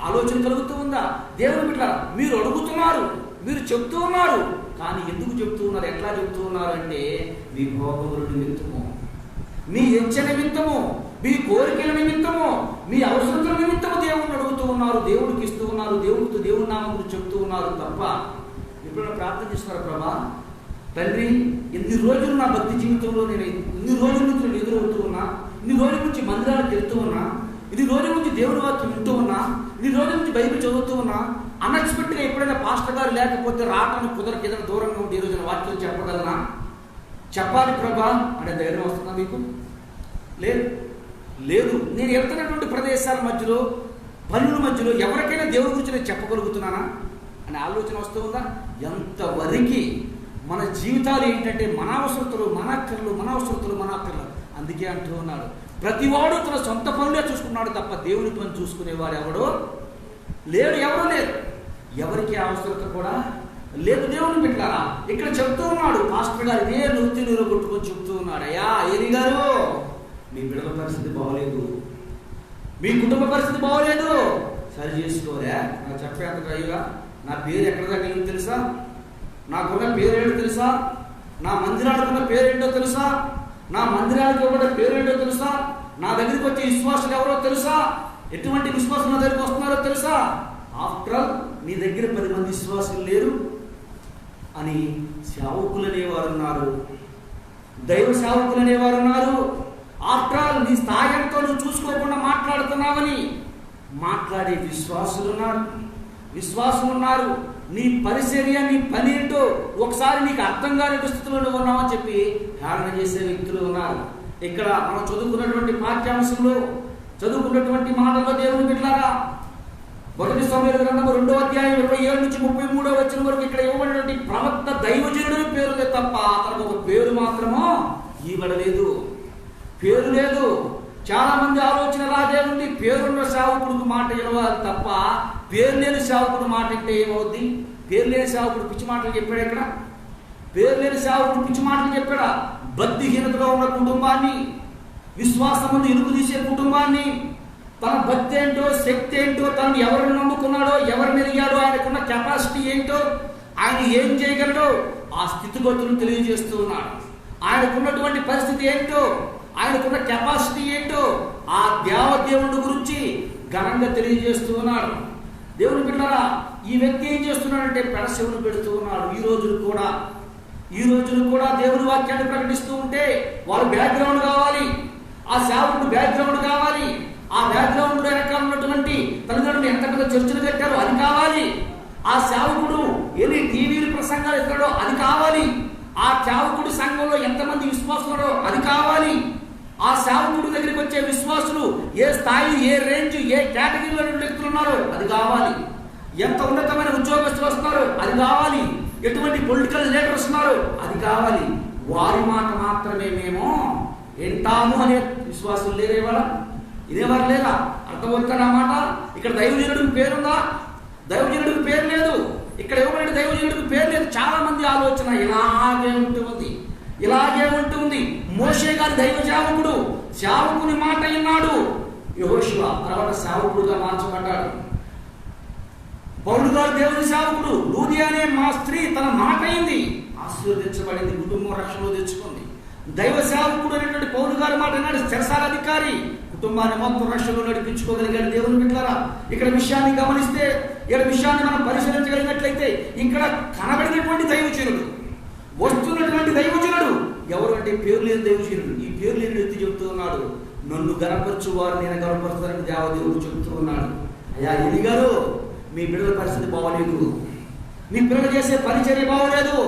ఆలోచన కలుగుతూ ఉందా? దేవుడు బిడ్డ మీరు అడుగుతున్నారు, మీరు చెప్తూ ఉన్నారు, కానీ ఎందుకు చెప్తూ ఉన్నారు, ఎట్లా చెప్తూ ఉన్నారు అంటే మీ భోగముల నిమిత్తము, మీ ఇచ్చ నిమిత్తము, మీ కోరికల నిమిత్తము, మీ అవసరతల నిమిత్తము దేవుడిని అడుగుతూ ఉన్నారు, దేవుడికి ఇస్తూ ఉన్నారు, దేవుడితో దేవుడి నామములు చెప్తూ ఉన్నారు తప్ప ఎప్పుడైనా ప్రార్థన చేస్తున్నారు? ప్రభా తండ్రి, ఎన్ని రోజులు నా భక్తి జీవితంలో నేను ఇన్ని రోజుల నుంచి నేను ఎదురవుతూ ఉన్నా, ఇన్ని రోజుల నుంచి మందిరాలకు వెళ్తూ ఉన్నా, ఇన్ని రోజుల నుంచి దేవుడి వాక్యం వింటూ ఉన్నా, ఇన్ని రోజుల నుంచి బైబిల్ చదువుతూ ఉన్నా, అన్ఎక్స్పెక్ట్గా ఎప్పుడైనా పాస్టర్ గారు లేకపోతే రావటానికి కుదరక ఏదైనా దూరంగా ఉంటే ఈ రోజున వాక్యం చెప్పగలనా? చెప్పాలి ప్రభా అనే ధైర్యం వస్తుందా మీకు? లేదు. లేదు. నేను వెళ్తున్నటువంటి ప్రదేశాల మధ్యలో, పనుల మధ్యలో ఎవరికైనా దేవుడి గురించి నేను చెప్పగలుగుతున్నానా అనే ఆలోచన వస్తూ ఉందా? ఎంతవరకు మన జీవితాలు ఏంటంటే మన అవసరతలు, మన అక్కర్లు, మన అవసరతలు, మన అక్కర్లు. అందుకే అంటూ ఉన్నాడు, ప్రతివాడు తన సొంత పనులే చూసుకున్నాడు తప్ప దేవుని పని చూసుకునేవాడు ఎవడు లేడు, ఎవరు లేరు. ఎవరికి అవసరత కూడా లేదు. దేవుని పెట్టారా ఇక్కడ చెప్తూ ఉన్నాడు పాస్టర్ గారు, ఇదే నృత్య నీరు కొట్టుకొని చెప్తూ ఉన్నాడు, అయ్యా ఏరి గారు మీ బిడ్డల పరిస్థితి బాగోలేదు, మీ కుటుంబ పరిస్థితి బాగోలేదు, సరి చేసుకోలే. నాకు చెప్పేంత అయ్యా నా పేరు ఎక్కడ దగ్గర తెలుసా, నాకున్న పేరేంటో తెలుసా, నా మందిరాలకున్న పేరేంటో తెలుసా, నా మందిరాలకు ఇవ్వబడే పేరేంటో తెలుసా, నా దగ్గరికి వచ్చే విశ్వాసులు ఎవరో తెలుసా, ఎటువంటి విశ్వాసం నా దగ్గరికి వస్తున్నారో తెలుసా. ఆఫ్టర్ ఆల్ నీ దగ్గర 10 మంది విశ్వాసులు లేరు అని సేవకులు అనేవారు ఉన్నారు, దైవ సేవకులు అనేవారు ఉన్నారు. ఆఫ్టర్ ఆల్ నీ స్థాయితో నువ్వు చూసుకోకుండా మాట్లాడుతున్నావని మాట్లాడే విశ్వాసులు ఉన్నారు. నీ పరిచర్య, నీ పని ఏంటో ఒకసారి నీకు అర్థం కాని దుస్థితిలో నువ్వు ఉన్నావని చెప్పి హేళన చేసే వ్యక్తులు ఉన్నారు. ఇక్కడ మనం చదువుకున్నటువంటి పాఠ్యాంశంలో, చదువుకున్నటువంటి మాటల్లో దేవుని బిడ్డలారా, 1 సమూయేలు గ్రంథము 2వ అధ్యాయం 27 నుంచి 33వ వచనం వరకు ఇక్కడ ఇవ్వబడినటువంటి ప్రవక్త దైవజనుడి పేరులే తప్ప అతనికి ఒక పేరు మాత్రమో ఇవ్వడలేదు. పేరు లేదు. చాలా మంది ఆలోచన రాజే ఉంది, పేరున్న సేవకుడికి మాట ఇవ్వాలి తప్ప పేరు లేని సేవకుడు మాట అంటే ఏమవుద్ది? పేరు లేని సేవకుడు పిచ్చి మాటలు చెప్పాడు. ఎక్కడ పేరు లేని సేవకుడు పిచ్చి మాటలు చెప్పాడా? భక్తిహీనతలో ఉన్న కుటుంబాన్ని, విశ్వాసమును ఇరుకు తీసే కుటుంబాన్ని, తన భక్తి ఏంటో, శక్తి ఏంటో, తను ఎవరిని నమ్ముకున్నాడో, ఎవరిని ఎదిగాడో, ఆయనకున్న కెపాసిటీ ఏంటో, ఆయన ఏం చేయగలడో ఆ స్థితిగతులను తెలియజేస్తూ ఉన్నాడు. ఆయనకున్నటువంటి పరిస్థితి ఏంటో, ఆయనకున్న కెపాసిటీ ఏంటో ఆ దేవదేవుడి గురించి ఘనంగా తెలియజేస్తూ ఉన్నాడు. దేవుని బిడ్డలారా, ఈ వ్యక్తి ఏం చేస్తున్నాడంటే పెడశవులు పెడుతూ ఉన్నాడు. ఈ రోజులు కూడా దేవుని వాక్యాన్ని ప్రకటిస్తూ ఉంటే వాళ్ళ బ్యాక్గ్రౌండ్ కావాలి, ఆ సేవకుడు బ్యాక్గ్రౌండ్ కావాలి, ఆ బ్యాక్గ్రౌండ్ వెనకాల ఉన్నటువంటి తల్లిదండ్రులు ఎంత పెద్ద చర్చలు కట్టారో అది కావాలి, ఆ సేవకుడు ఎన్ని టీవీలు ప్రసంగాలు ఇస్తాడో అది కావాలి, ఆ సేవకుడు సంఘంలో ఎంతమంది విశ్వాసులు అది కావాలి, ఆ సేవకుడు దగ్గరికి వచ్చే విశ్వాసులు ఏ స్థాయి, ఏ రేంజ్, ఏ కేటగిరీలో వ్యక్తులు ఉన్నారో అది కావాలి, ఎంత ఉన్నతమైన ఉద్యోగస్తులు వస్తున్నారో అది కావాలి, ఎటువంటి పొలిటికల్ లీడర్స్ ఉన్నారో అది కావాలి. వారి మాట మాత్రమే మేము వింటాము అనే విశ్వాసులు లేరేవాళ్ళ, ఇదేవారు లేరా? అర్థమవుతున్న మాట. ఇక్కడ దైవజనుడికి పేరుందా? దైవజనుడికి పేరు లేదు. ఇక్కడ ఇవ్వబడిన దైవజనుడికి పేరు లేదు. చాలా మంది ఆలోచన ఇలాగే ఉంటుంది. మోషే గారి దైవ సేవకుడు, సేవకుని మాట విన్నాడు. యెహోషువ తర్వాత సేవకుడుగా మార్చబడ్డాడు. పౌలు గారు దేవుని సేవకుడు. లూది అనే మా స్త్రీ తన మాట అయింది, ఆశీర్వదించబడింది, కుటుంబం రక్షణలో తెచ్చుకుంది. దైవ సేవకుడు అనేటువంటి పౌలు గారి మాట అన్నాడు. చెరసాల అధికారి కుటుంబాన్ని మొత్తం రక్షణలో నడిపించుకోగలిగాడు. దేవుని బిడ్డలారా, ఇక్కడ విషయాన్ని గమనిస్తే, ఇక్కడ విషయాన్ని మనం పరిశీలించగలిగినట్లయితే, ఇక్కడ కనబడినటువంటి దైవజనుడు, వస్తున్నటువంటి దైవజనుడు ఎవరు అంటే పేరు లేని దైవజనుడు. ఈ పేరు లేని వ్యక్తి చెబుతూ ఉన్నాడు, నన్ను గనపరచు వారు నేను గనపరుస్తానని దేవదేవుడు చెబుతూ ఉన్నాడు. అయ్యా ఎలి గారు, మీ బిడ్డల పరిస్థితి బాగోలేదు, మీ పిల్లలు చేసే పరిచర్య బాగోలేదు,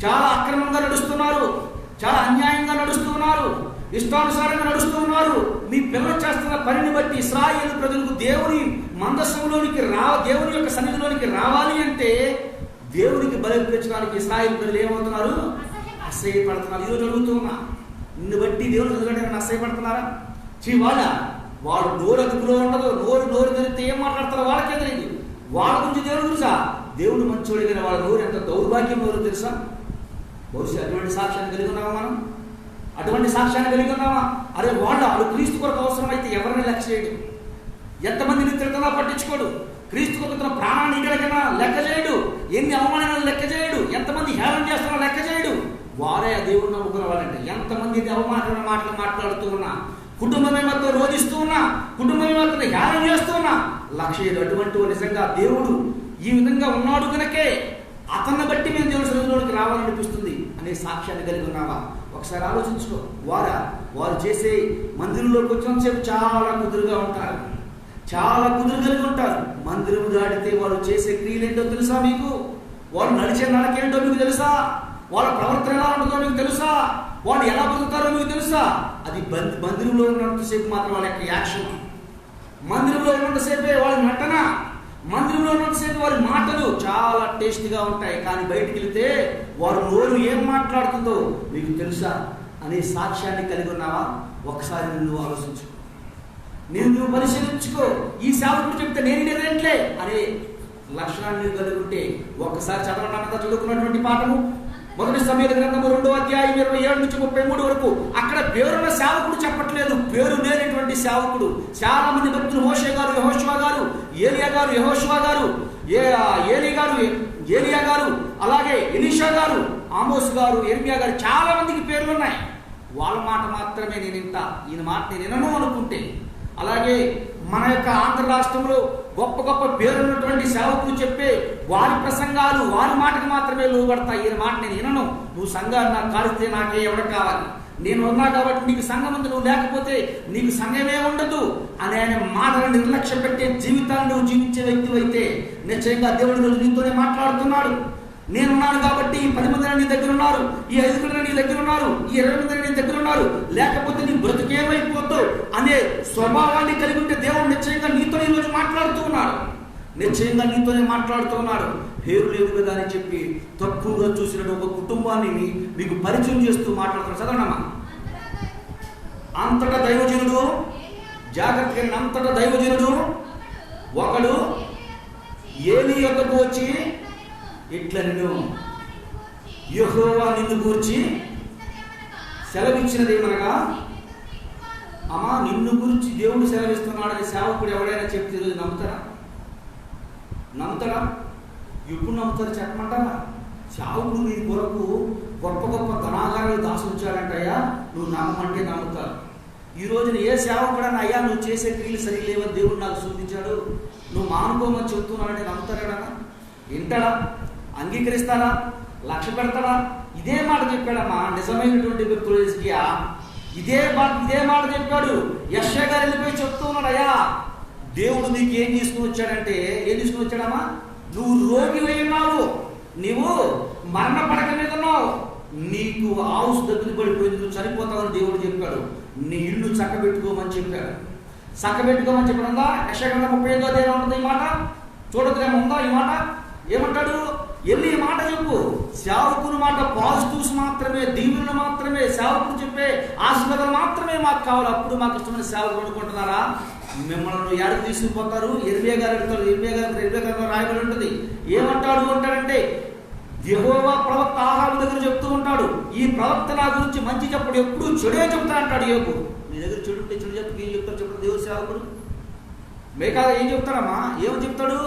చాలా అక్రమంగా నడుస్తున్నారు, చాలా అన్యాయంగా నడుస్తున్నారు, ఇష్టానుసారంగా నడుస్తూ ఉన్నారు. మీ పిల్లలు చేస్తున్న పనిని బట్టి ఇశ్రాయేలు ప్రజలకు దేవుని మందస్సులోనికి దేవుని యొక్క సన్నిధిలోనికి రావాలి అంటే దేవునికి బలిపించడానికి ఇశ్రాయేలు ప్రజలు ఏమవుతున్నారు? అసహ్యపడుతున్నారు. ఈరోజు అడుగుతున్నా, నిన్ను బట్టి దేవుడు చదువుకుంటే అసహ్యపడుతున్నారా? వాడు నోరు అదుపులో ఉండదు, నోరు తెలిస్తే ఏం మాట్లాడతారో వాళ్ళకే తెలియదు. వాళ్ళ గురించి దేవుడు తెలుసా? దేవుడు మంచోడిగిన వాళ్ళ నోరు ఎంత దౌర్భాగ్యం నోరు తెలుసా? బహుశా అటువంటి సాక్ష్యాన్ని కలిగి ఉన్నామా మనం? అటువంటి సాక్ష్యాన్ని కలిగి ఉన్నామా? అరే వాళ్ళు క్రీస్తు కొరకు అవసరమైతే ఎవరిని లెక్క చేయడు, ఎంతమందిని తిరుగుతున్నా పట్టించుకోడు, క్రీస్తు కొరకు తన ప్రాణాన్ని ఇక్కడికైనా లెక్క చేయడు, ఎన్ని అవమానాలు లెక్క చేయడు, ఎంతమంది హేళన చేస్తున్నా లెక్క చేయడు. వారే ఆ దేవుడు నమ్ముకున్న వాళ్ళంటే ఎంతమంది అవమానమైన మాటలు మాట్లాడుతూ ఉన్నా, కుటుంబమే మొత్తం రోధిస్తూ ఉన్నా, కుటుంబమే మొత్తం హేళన చేస్తూ ఉన్నా లక్ష్యం. అటువంటి నిజంగా దేవుడు ఈ విధంగా ఉన్నాడు కనుకే అతన్ని బట్టి మేము దేవుడి సన్నిధిలోకి రావాలనిపిస్తుంది అనే సాక్ష్యాన్ని కలిగి ఉన్నావా? ఒకసారి ఆలోచించుకో. వారు చేసే మందిరంలోకి వచ్చినంతసేపు చాలా కుదురుగా ఉంటారు, చాలా కుదురు కలిగి ఉంటారు. మందిరం దాటితే వారు చేసే క్రియలు ఏంటో తెలుసా మీకు? వాళ్ళు నడిచే నడకేంటో మీకు తెలుసా? వాళ్ళ ప్రవర్తన ఎలా ఉంటుందో మీకు తెలుసా? వాళ్ళు ఎలా బతుకుతారో మీకు తెలుసా? అది మందిరంలో ఉన్నంతసేపు మాత్రం వాళ్ళ యొక్క యాక్షన్, మందిరంలో ఉన్నంతసేపే వాళ్ళ నటన, మందిరంలో ఉన్నంతసేపు వారి మాటలు చాలా టేస్ట్గా ఉంటాయి. కానీ బయటికి వెళితే వారు నోరు ఏం మాట్లాడుతుందో మీకు తెలుసా అనే సాక్ష్యాన్ని కలిగి ఉన్నావా? ఒకసారి నువ్వు ఆలోచించుకో, నువ్వు పరిశీలించుకో. ఈ సేవకుడు చెప్తే నేను నేనేంట్లే అనే లక్షణాన్ని కలిగి ఉంటే ఒక్కసారి చదవడానికి చదువుకున్నటువంటి పాఠము మొదటి సమూయేలు గ్రంథము 2వ అధ్యాయం 27 నుంచి 33 వరకు. అక్కడ పేరున్న సేవకుడు చెప్పట్లేదు, పేరు లేనటువంటి సేవకుడు. చాలా మంది భక్తులు మోషే గారు, యెహోషువ గారు, ఏలియా గారు, యెహోషువ గారు, ఏలియా గారు, అలాగే ఎలీషా గారు, ఆమోస్ గారు, యెర్మియా గారు, చాలా మందికి పేర్లు ఉన్నాయి. వాళ్ళ మాట మాత్రమే నేను వింటా, ఈయన మాట నేను వినను అనుకుంటే, అలాగే మన యొక్క ఆంధ్ర రాష్ట్రంలో గొప్ప గొప్ప పేరున్నటువంటి సేవకులు చెప్పే వారి ప్రసంగాలు వారి మాటకు మాత్రమే లోబడతాయి. ఈయన మాట నేను వినను, నువ్వు సంఘాన్ని నాకు కాలిస్తే నాకే ఎవడ కావాలి, నేను ఉన్నా కాబట్టి నీకు సంఘం ఉంది, నువ్వు లేకపోతే నీకు సంఘమే ఉండదు అని ఆయన మాటలను నిర్లక్ష్యం పెట్టే జీవితాన్ని నువ్వు జీవించే వ్యక్తి అయితే నిశ్చయంగా దేవుడు రోజు నీతోనే మాట్లాడుతున్నాడు. నేనున్నాను కాబట్టి ఈ 10 మంది నీ దగ్గర ఉన్నారు, ఈ 5 మంది నీ దగ్గర ఉన్నారు, ఈ 20 మంది నీ దగ్గర ఉన్నారు, లేకపోతే నీ బ్రతుకేమైపోతావు అనే స్వభావాన్ని కలిగి ఉంటే దేవుడు నిశ్చయంగా నీతో ఈరోజు మాట్లాడుతూ ఉన్నాడు, నిశ్చయంగా నీతోనే మాట్లాడుతూ ఉన్నాడు. పేరు లేదు కదా అని చెప్పి తక్కువగా చూసిన ఒక కుటుంబాన్ని మీకు పరిచయం చేస్తూ మాట్లాడుతున్నాడు. చదవనమ్మా. అంతటా దైవజనుడు, జాగ్రత్తగా, అంతటా దైవజనుడు ఒకడు ఏలీ యొద్దకు వచ్చి ఇట్లా, నేను యెహోవా నిన్ను గురించి సెలవిచ్చినది ఏమనగా, అమ్మా నిన్ను గురించి దేవుడు సెలవిస్తున్నాడని సేవకుడు ఎవరైనా చెప్తే ఈరోజు నమ్ముతారా? ఎప్పుడు నమ్ముతారు చెప్పమంటారా? సేవకుడు నీ కొరకు గొప్ప గొప్ప ధనాగారాలు దాసుంచాడంటయ్యా, నువ్వు నమ్మమంటే నమ్ముతారు. ఈ రోజున ఏ సేవకుడని అయ్యా నువ్వు చేసే క్రియలు సరిలేవని దేవుడు నాకు సూచించాడు, నువ్వు మానుకోమని చెప్తున్నాడంటే నమ్ముతారా? వింటాడా? అంగీకరిస్తారా? లక్ష్య పెడతాడా? ఇదే మాట చెప్పాడమ్మా నిజమైనటువంటి వ్యక్తులు. ఇదే మాట చెప్పాడు. యెషయా గారు వెళ్ళిపోయి చెప్తూ ఉన్నాడు, అయ్యా దేవుడు నీకు ఏం తీసుకుని వచ్చాడంటే, ఏం తీసుకుని వచ్చాడమ్మా? నువ్వు రోగి ఉన్నావు, నీవు మరణ పడక మీద ఉన్నావు, నీకు ఆవుసు దగ్గర పడిపోయింది, నువ్వు చనిపోతావని దేవుడు చెప్పాడు. నీ ఇల్లు చక్కబెట్టుకోమని చెప్పాడు. చక్కబెట్టుకోమని చెప్పడందా? యెషయా గ్రంథం 35వ అధ్యాయం ఉంటుంది ఈ మాట. చూడదులేమో ఉందా ఈ మాట? ఏమంటాడు? వెళ్ళి ఈ మాట చెప్పు. సేవకుని మాట పాజిటివ్స్ మాత్రమే, దీవులను మాత్రమే, సేవకుడు చెప్పే ఆశీర్వాదాలు మాత్రమే మాకు కావాలి. అప్పుడు మాకు ఇష్టమైన సేవకులు అనుకుంటున్నారా? మిమ్మల్ని ఏడకు తీసుకుపోతారు. యెర్మియా గారు అడుగుతారు, యెర్మియా గారు రాయబడి ఉంటుంది. ఏమంటాడంటే, యెహోవా ప్రవక్త ఆహాబు దగ్గర చెప్తూ ఉంటాడు, ఈ ప్రవక్త నా గురించి మంచి చెప్పడు, ఎప్పుడు చెడే చెప్తా అంటాడు. యోగు నీ దగ్గర చెడు ఉంటే చెడు చెప్తే ఏం చెప్తారు చెప్పడు దేవుడు సేవకుడు? మేకా ఏం చెప్తాడమ్మా? ఏమని చెప్తాడు?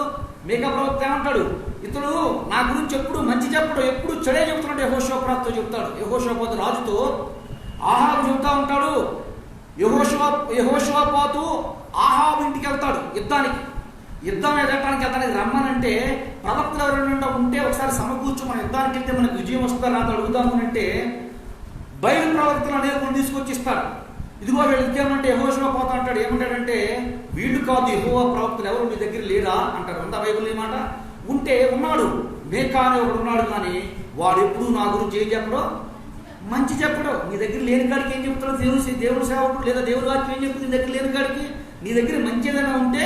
మేకా ప్రవక్త ఏమంటాడు? ఇతడు నా గురించి ఎప్పుడు మంచి చెప్పడు, ఎప్పుడు చెడే చెప్తున్నాడు. యెహోషువ ప్రవక్త చెప్తాడు. యెహోషువ రాజుతో ఆహాబు చెబుతా ఉంటాడు, యెహోషువ పోతూ ఆహాబు ఇంటికి వెళ్తాడు యుద్ధం ఎదగటానికి రమ్మనంటే, ప్రవక్తలు ఎవరైనా ఉంటే ఒకసారి సమకూర్చు, మన యుద్ధానికి వెళ్తే మనకు విజయం వస్తుందా రాదు అడుగుదాము అంటే బయలు ప్రవక్తలు అనేకులు తీసుకొచ్చి ఇస్తాడు. ఇదిగో వీళ్ళకి ఏమంటే యెహోషువ పోతా అంటాడు. ఏమంటాడంటే, వీళ్ళు కాదు యెహోవా ప్రవక్తలు ఎవరు మీ దగ్గర లేరా అంటారు. ఉందా బైబిల్ ఈ మాట? ఉంటే ఉన్నాడు, మేకా అని ఒకడు ఉన్నాడు, కానీ వాడు ఎప్పుడు నా గురించి ఏం చెప్పడో మంచి చెప్పడు. నీ దగ్గర లేని కాడికి ఏం చెప్తాడు దేవుడు సేవకుడు, లేదా దేవుడి వాక్యం ఏం చెప్తుంది నీ దగ్గర లేని కాడికి? నీ దగ్గర మంచి ఏదైనా ఉంటే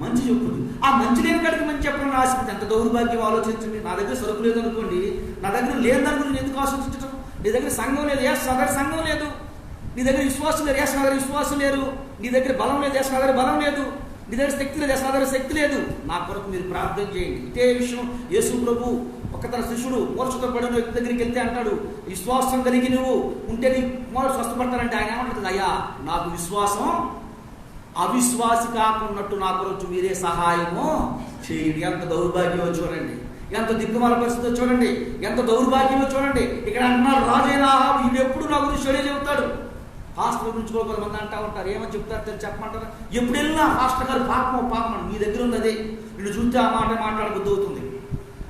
మంచి చెప్పుతుంది. ఆ మంచి లేని కాడికి మంచి చెప్పడం ఆశించి ఎంత దౌర్భాగ్యం ఆలోచించండి. నా దగ్గర సరుకు లేదనుకోండి, నా దగ్గర లేని దాని గురించి ఎందుకు ఆలోచించడం? నీ దగ్గర సంఘం లేదు, నా దగ్గర సంఘం లేదు. నీ దగ్గర విశ్వాసం లేదు, నా దగ్గర విశ్వాసం లేరు. నీ దగ్గర బలం లేదు, నా దగ్గర బలం లేదు. నీ దగ్గర శక్తి లేదు, నా దగ్గర శక్తి లేదు. నా కొరకు మీరు ప్రార్థన చేయండి. ఇదే విషయం యేసు ప్రభు ఒక తన శిష్యుడు మూర్ఛతో పడిన వ్యక్తి దగ్గరికి వెళ్తే అంటాడు, విశ్వాసం కలిగి నువ్వు ఉంటే నీ మూల స్వస్థపడతానంటే ఆయన ఏమంటుంది, అయ్యా నాకు విశ్వాసం అవిశ్వాసి కాకున్నట్టు నా కొరకు మీరే సహాయము చేయండి. ఎంత దౌర్భాగ్యమో చూడండి, ఎంత దిక్కుమాల పరిస్థితి చూడండి, ఎంత దౌర్భాగ్యమో చూడండి. ఇక్కడ అంటున్నారు, రాజైన ఆహాబు వీడు ఎప్పుడు నా గురించి చెడే చెబుతాడు. హాస్టల్ గురించి కూడా కొంతమంది అంటా ఉంటారు, ఏమని చెప్తారు చెప్పమంటారు. ఎప్పుడు వెళ్ళినా హాస్టల్ గారు పాపం మీ దగ్గర ఉంది అదే. నిన్ను చూస్తే ఆ మాట మాట్లాడబుద్ధి అవుతుంది,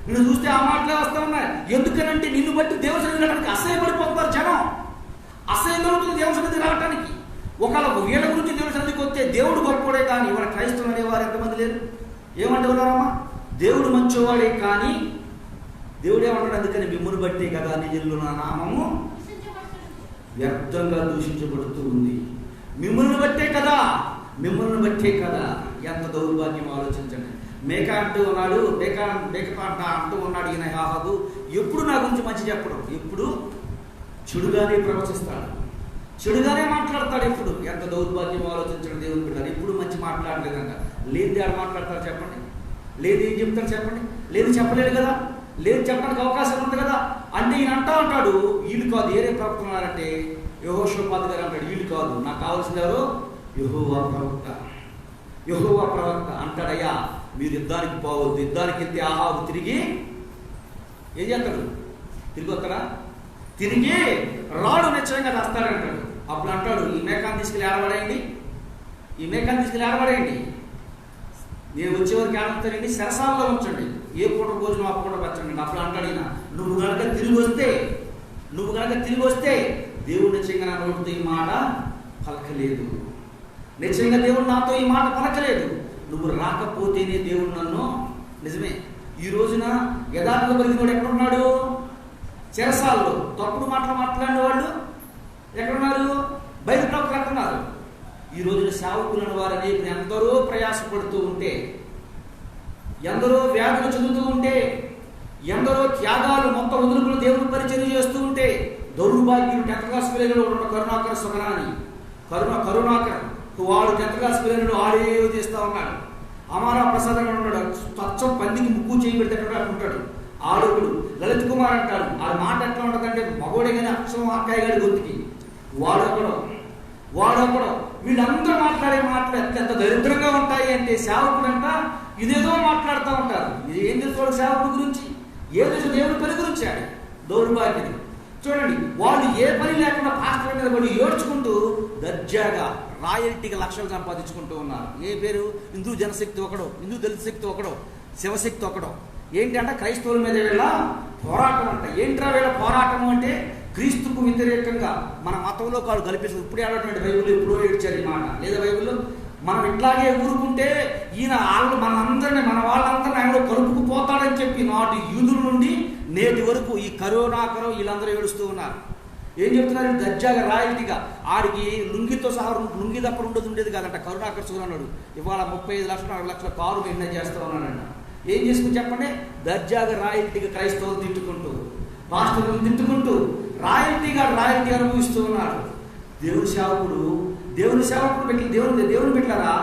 నిన్ను చూస్తే ఆ మాటలే వస్తూ ఉన్నాయి. ఎందుకనంటే నిన్ను బట్టి దేవుని సన్నిధికి రావడానికి అసహ్యపడిపోతున్నారు జనం. అసహ్యం కలుగుతుంది దేవుని సన్నిధికి రావడానికి. ఒకవేళ వీళ్ళ గురించి దేవుని సన్నిధికి వస్తే దేవుడు గొప్పవాడే, కానీ ఇవాళ క్రైస్తవులు అనేవారు ఎంతమంది లేరు? ఏమంటే ఉన్నారమ్మా, దేవుడు మంచివాడే, కానీ దేవుడు ఏమంటాడు, అందుకని మిమ్మల్ని బట్టే కదా నిజంలో నా నామము వ్యర్థంగా దూషించబడుతూ ఉంది. మిమ్మల్ని బట్టే కదా. ఎంత దౌర్భాగ్యం ఆలోచించండి. మేక అంటూ ఉన్నాడు, అంటూ ఉన్నాడు ఈయన ఆహాబు, ఎప్పుడు నా గురించి మంచి చెప్పడం, ఎప్పుడు చెడుగానే ప్రవచిస్తాడు, చెడుగానే మాట్లాడతాడు. ఎప్పుడు ఎంత దౌర్భాగ్యం ఆలోచించడం దేవుని బిడ్డలు. ఎప్పుడు మంచి మాట్లాడలేదంట. లేనిది ఆడు మాట్లాడతారు చెప్పండి, లేదు ఏం చెప్తారు చెప్పండి, లేదు చెప్పలేడు కదా, లేదు చెప్పడానికి అవకాశం ఉంది కదా. అంటే ఈయన అంటా ఉంటాడు, వీళ్ళు కాదు ఏరే ప్రవక్త ఉన్నారంటే యెహోషాపాతు గారు అంటాడు, వీళ్ళు కాదు, నాకు కావాల్సింది ఎవరు? యెహోవా ప్రవక్త అంటాడయ్యా, మీరు యుద్ధానికి పోవద్దు. యుద్ధానికి వెళ్తే ఆహాబు తిరిగి ఏం చేస్తాడు? తిరిగి వస్తాడా? తిరిగి రాడు నిశ్చయంగా తెస్తాడంటాడు. అప్పుడు అంటాడు, ఈ మేకాన్ని తీసుకెళ్ళి ఆడబడేయండి, నేను వచ్చేవరకు ఆడతానండి, సరసాల్లో ఉంచండి, ఏ పూట భోజనం ఆ పూట పెట్టండి. అప్పుడు అంటాడు ఈయన, నువ్వు కనుక తిరిగి వస్తే దేవుడు నిశ్చయంగా నా నోటితో ఈ మాట పలకలేదు, నిశ్చయంగా దేవుడు నాతో ఈ మాట పలకలేదు. నువ్వు రాకపోతేనే దేవుడు నన్ను, నిజమే ఈ రోజున యథార్థ కలిగినోడు ఎక్కడున్నాడు? చెరసాల్లో. తప్పుడు మాటలు మాట్లాడిన వాళ్ళు ఎక్కడున్నారు? బయట ప్రవక్తలు ఎక్కడున్నారు? ఈ రోజున సేవకులను వారు అనేక ఎందరో ప్రయాసపడుతూ ఉంటే, ఎందరో వ్యాధులు చెందుతూ ఉంటే, ఎందరో త్యాగాలు మొత్తం వదులుకులు దేవుని పరిచయం చేస్తూ ఉంటే, దౌర్భాగ్యులు 10th క్లాస్ పిల్లలు కరుణాకర సుగనాని కరుణాకర్ వాడు 10th క్లాస్ పిల్లలు ఆడే చేస్తూ ఉన్నాడు. అమారా ప్రసాద్ అని ఉన్నాడు, తచ్చం పందికి ముక్కు చేయబెడితే ఉంటాడు. ఆడోకుడు లలిత్ కుమార్ అంటారు. ఆ మాట ఎట్లా ఉంటుందంటే మగోడే కానీ అక్షరం అక్కాయి గారి గొంతుకి. వాడొకడు వీళ్ళందరూ మాట్లాడే మాటలు ఎంత దరిద్రంగా ఉంటాయి అంటే, సేవకుడు అంట ఇదేదో మాట్లాడుతూ ఉంటారు. ఇది ఏం తెలుసుకోవాలి సేవకుడు గురించి? ఏదో దేవుడి పని గురించి ఆడి దౌర్భాగ్యం. చూడండి, వాళ్ళు ఏ పని లేకుండా పాస్టర్ మీద పడి ఏడ్చుకుంటూ దర్జాగా రాయల్టీగా లక్షలు సంపాదించుకుంటూ ఉన్నారు. ఏ పేరు? హిందూ జనశక్తి ఒకడో, హిందూ దళిత శక్తి ఒకడో, శివశక్తి ఒకడో. ఏంటి అంటే క్రైస్తవుల మీద వీళ్ళ పోరాటం అంట. ఏంట్రా వీళ్ళ పోరాటం అంటే, క్రీస్తుకు వ్యతిరేకంగా మన మతంలో కాదు కల్పిస్తుంది. ఇప్పుడే ఆడటువంటి బైబుల్ ఎప్పుడో ఏడ్చారు ఈ మాట, లేదా బైబుల్లో మనం ఇట్లాగే ఊరుకుంటే ఈయన మన వాళ్ళందరినీ ఆయన కలుపుకు పోతాడని చెప్పి నాటి యూదుల నుండి నేటి వరకు ఈ కరోనాకరం వీళ్ళందరూ ఏడుస్తూ ఉన్నారు. ఏం చెప్తున్నారు? దర్జాగా రాయల్టీగా ఆడికి లుంగితో సహా లుంగి తప్ప ఉండేది కాదంట. కరుణాకర్ సుగన్నాడు ఇవాళ 35 లక్షలు 40 లక్షల కారు మెయింటైన్ చేస్తూ ఉన్నాడంట. ఏం చేసుకుని చెప్పండి? దర్జాగా రాయల్టీగా క్రైస్తవులు తిట్టుకుంటూ, పాస్టర్లను తిట్టుకుంటూ రాయల్టీ అనుభవిస్తూ ఉన్నాడు. దేవుని సేవకుడు దేవుని పెట్టారా?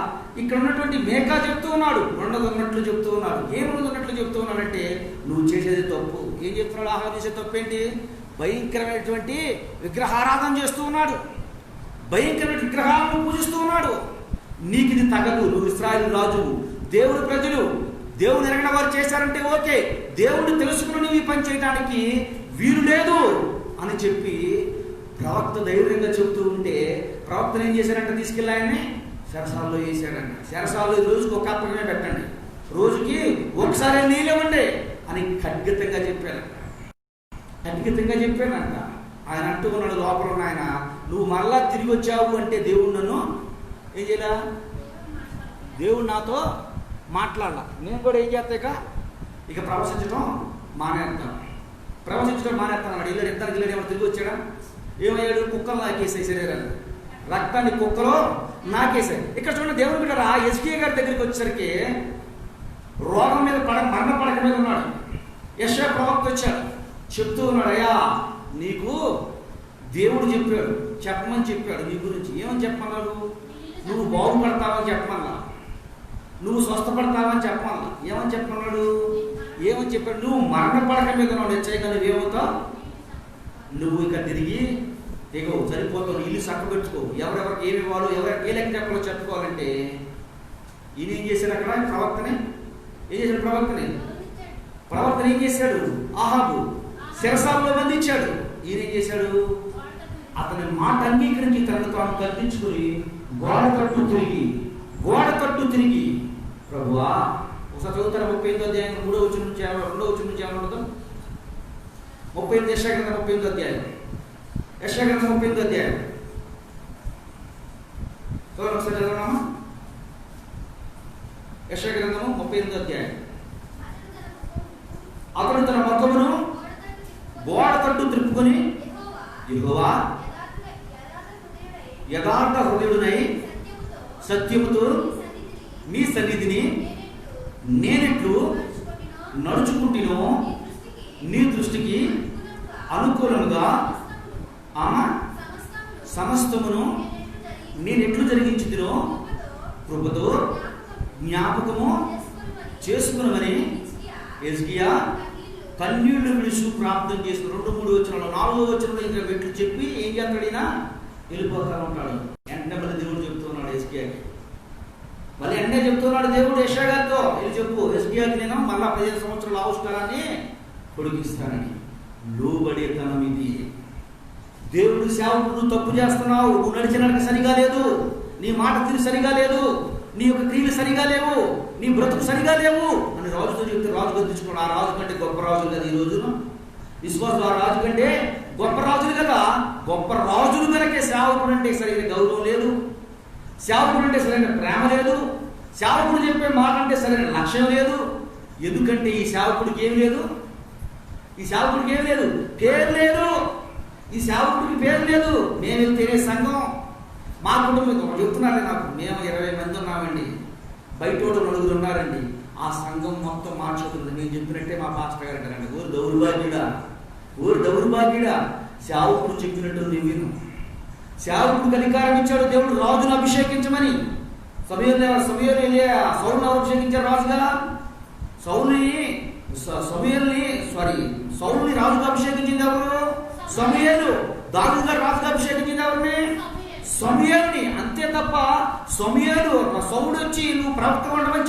ఇక్కడ ఉన్నటువంటి మేకా చెప్తూ ఉన్నాడు, ఉన్నట్లు చెప్తూ ఉన్నాడు. ఏమున్నట్లు చెప్తూ ఉన్నాడంటే, నువ్వు చేసేది తప్పు. ఏం చెప్తున్నాడు? ఆహారం చేసే తప్పు ఏంటి? భయంకరమైనటువంటి విగ్రహారాధన చేస్తూ ఉన్నాడు, భయంకరమైన విగ్రహాలను పూజిస్తూ ఉన్నాడు. నీకు ఇది తగదు, నువ్వు ఇశ్రాయేలు రాజువు, దేవుని ప్రజలు దేవుని ఎరగిన వారు చేశారంటే ఓకే, దేవుడిని తెలుసుకుని ఈ పని చేయడానికి వీలు లేదు అని చెప్పి ప్రవక్త ధైర్యంగా చెబుతూ ఉంటే ప్రవక్తను ఏం చేశారంటే తీసుకెళ్ళి ఆయన్ని చెరసాల్లో వేసాడంట. చెరసాల్లో రోజుకి ఒక అప్పకమే పెట్టండి, రోజుకి ఒకసారి నీళ్ళు ఇవ్వండి అని ఖడ్గతంగా చెప్పారంట. ఖడ్గతంగా చెప్పానంట. ఆయన అంటూ ఉన్నాడు లోపల ఉన్న ఆయన, నువ్వు మరలా తిరిగి వచ్చావు అంటే దేవుడు నన్ను ఏం చేయాల, దేవుడు నాతో మాట్లాడాల. నేను కూడా ఏం చేస్తా, ఇక ప్రవచించడం మానేస్తాను. ప్రవచించడం మానేస్తాను. ఇల్లు ఇద్దరికి ఇల్లు ఏమో తిరిగి వచ్చాడా, ఏమయ్యాడు, కుక్కలు నాకేసాయి శరీరాన్ని, రక్తాన్ని కుక్కలో నాకేసాయి. ఇక్కడ చూడండి దేవుడు బిడ్డరా, ఎస్కే గారి దగ్గరికి వచ్చేసరికి రోగం మీద మరణ పడక మీద ఉన్నాడు. యెషయా ప్రవక్త వచ్చాడు, చెప్తూ ఉన్నాడు, అయ్యా నీకు దేవుడు చెప్పాడు, చెప్పమని చెప్పాడు నీ గురించి. ఏమని చెప్పమన్నాడు, నువ్వు బాగుపడతావని చెప్పమన్నా, నువ్వు స్వస్థపడతావని చెప్పమన్నా. ఏమని చెప్పమన్నాడు, ఏమని చెప్పాడు, నువ్వు మరణ పడక మీద ఉన్నాడు. హెచ్చరిక నువ్వేమవుతావు, నువ్వు ఇక తిరిగి దిగవు, సరిపోతావు, ఇల్లు చక్కబెట్టుకో, ఎవరెవరికి ఏమి ఇవ్వాలో, ఎవరికి ఏ లెక్క చెప్పాలో చెప్పుకోవాలంటే. ఈయన ఏం చేశాడు, అక్కడ ప్రవక్తని ఏం చేశాడు, ప్రవక్తని ఏం చేశాడు, ఆహాబు శిరసాల్లో బంధించాడు. ఈయన ఏం చేశాడు, అతని మాట అంగీకరించి తనను తాను కల్పించుకుని గోడ తట్టు తిరిగి ప్రభువా, ఒకసారి చదువుతారా 35వ అధ్యాయం 3వ వచనం నుంచి 2వ వచనం నుంచి ఏమన్నా ఉంటుంది, 35 యెషయా గ్రంథం 35వ అధ్యాయం, యెషయా గ్రంథం 35వ అధ్యాయం ఒకసారి చదవమా. యెషయా గ్రంథము 35వ అధ్యాయం. అతడు తన ముఖమును గోడ తట్టు త్రిప్పుకొని, యెహోవా యథార్థ హృదయుడనై సత్యముతో నీ సన్నిధిని నేనెట్లు నడుచుకుంటునో నీ దృష్టికి అనుకూలముగా సమస్తమును నేనెట్లు జరిగించుదునో కృపతో జ్ఞాపకము చేసుకునమని హిజ్కియా కన్నీళ్లు విడుచు ప్రార్థన చేసి 2-3 వచనాలు 4వ వచనంలో ఇంకా మెట్లు చెప్పి ఏం చేస్తాడైనా వెళ్ళిపోతా ఉంటాడు. వెంటనే మళ్ళీ దేవుడు చెప్తున్నాడు హిజ్కియాకి, మళ్ళీ వెంటనే చెప్తున్నాడు దేవుడు యెషయా గారితో, వెళ్ళి చెప్పు హిజ్కియాకి నేను మళ్ళా 15 సంవత్సరాల ఆవిష్కారాన్ని పొడిగిస్తానని. లోబడేతనం ఇది. దేవుడు సేవకుడు, నువ్వు తప్పు చేస్తున్నావు, నువ్వు నడిచిన నడక సరిగా లేదు, నీ మాట తీరు సరిగా లేదు, నీ యొక్క క్రియలు సరిగా లేవు, నీ బ్రతుకు సరిగా లేవు అని రాజుతో చెప్తే రాజు గద్దించుకున్నాడు. ఆ రాజు కంటే గొప్ప రాజులు కదా ఈ రోజున విశ్వాసం, ఆ రాజు కంటే గొప్ప రాజులు కదా. గొప్ప రాజులు కనుకే సేవకుడు అంటే సరైన గౌరవం లేదు, సేవకుడు అంటే సరైన ప్రేమ లేదు, సేవకుడు చెప్పే మాట అంటే సరైన లక్ష్యం లేదు. ఎందుకంటే ఈ సేవకుడికి ఏమి లేదు, పేరు లేదు, ఈ సేవకుడికి పేరు లేదు. మేము వెళ్తేనే సంఘం, మా కుటుంబం చెప్తున్నారే నాకు, మేము 20 మంది ఉన్నామండి, బయట 4 ఉన్నారండి, ఆ సంఘం మొత్తం మార్చుతుంది. నేను చెప్పినట్టే మా పాస్టర్ గారు అంటారండి, ఊరు దౌర్భాగ్యుడా, సేవకుడు చెప్పినట్టు నేను విను. సేవకుడికి అధికారం ఇచ్చాడు దేవుడు రాజును అభిషేకించమని. సౌలుని అభిషేకించారు రాజుగా, సౌలుని రాజుగా అభిషేకించింది ఎవరు, సమూయేలు. దావీదు గారు రాజుగా అభిషేకించింది ఎవరిని, సమూయేలుని. అంతే తప్ప సౌలుడు వచ్చి నువ్వు ప్రవక్త ఉండమని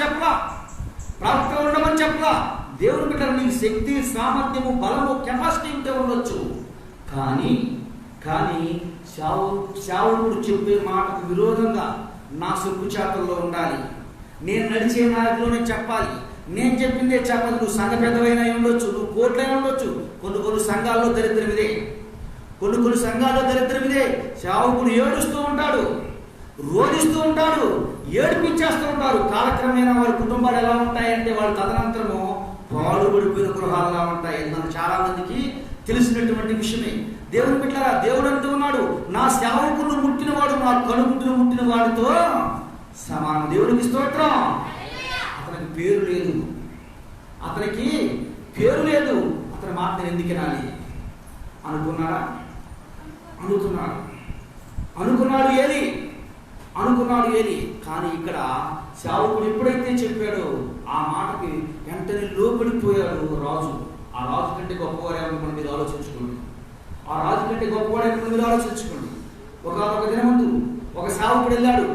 చెప్పలా. దేవుని బిడ్డ నీకు శక్తి, సామర్థ్యము, బలము, కెపాసిటీ ఉంటే ఉండొచ్చు, కానీ సేవకుడు చెప్పే మాటకు విరోధంగా నా సుఖుచాతల్లో ఉండాలి, నేను నడిచే నాయకులోనే చెప్పాలి, నేను చెప్పిందే చెప్పాలి. నువ్వు సంఘ పెద్దవైనా ఉండొచ్చు, నువ్వు కోట్లైనా ఉండొచ్చు, కొన్ని సంఘాల్లో దరిద్రమిదే, కొన్ని సంఘాల్లో దరిద్రమిదే. సేవకుడు ఏడుస్తూ ఉంటాడు, రోధిస్తూ ఉంటాడు, ఏడిపించేస్తూ ఉంటారు. కాలక్రమేణా వారి కుటుంబాలు ఎలా ఉంటాయంటే వాళ్ళ తదనంతరము పాడుబడిపోయిన గృహాలుగా ఉంటాయి. నాకు చాలా మందికి తెలిసినటువంటి విషయమే. దేవుని బిడ్డలారా, దేవుడు అంటూ ఉన్నాడు, నా సేవకులను ముట్టినవాడు నా కనుగుడ్డును ముట్టిన వాడితో సమానం. దేవుడికి స్తోత్రం. అతనికి పేరు లేదు, అతని మాట ఎందుకు వినాలి అనుకున్నాడు ఏలి. కానీ ఇక్కడ సేవకుడు ఎప్పుడైతే చెప్పాడో ఆ మాటకి వెంటనే లోపడిపోయాడు రాజు. ఆ రాజు కంటే గొప్పవాడే మనం మీరు ఆలోచించుకోండి. ఒక దినమందు ఒక సేవకుడు వెళ్ళాడు.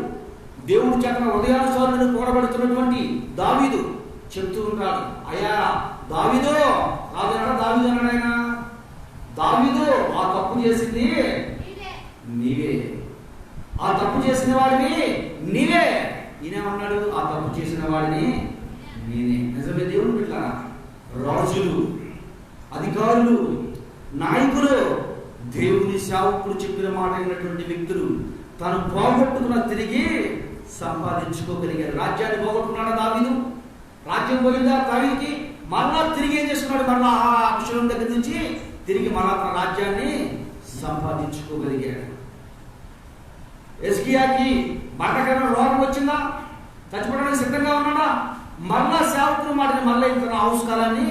దేవుడు చేత ఉదయానుసారులను కూడబడుతున్నటువంటి దావీదు చెప్తూ ఉంటాడు, అయ్యా దావీదు అన్నాడు ఆయన. దావీదు ఆ తప్పు చేసింది నీవే. ఆ తప్పు చేసిన వాడిని నీవే. ఈయనేమన్నాడు? ఆ తప్పు చేసిన వాడిని నేనే. నిజమే దేవుడు బిడ్డలారా, రాజులు, అధికారులు, నాయకులు, దేవుని సేవకులు చెప్పిన మాట అయినటువంటి వ్యక్తులు తాను పోగొట్టుకున్న తిరిగి సంపాదించుకోగలిగారు. రాజ్యాన్ని పోగొట్టుకున్నాడు దావీదు. రాజ్యం పోయిందా దావీదుకి? మళ్ళా తిరిగి ఏం చేసుకున్నాడు? మళ్ళా ఆ అక్షరం దగ్గర నుంచి తిరిగి మళ్ళా తన రాజ్యాన్ని సంపాదించుకోగలిగాడు. హిజ్కియాకి మరణకరమైన రోగం వచ్చిందా? చచ్చిపోవడానికి సిద్ధంగా ఉన్నాడా? మళ్ళా సేవకులు మాటని మళ్ళీ తన ఆవుస్కాలాన్ని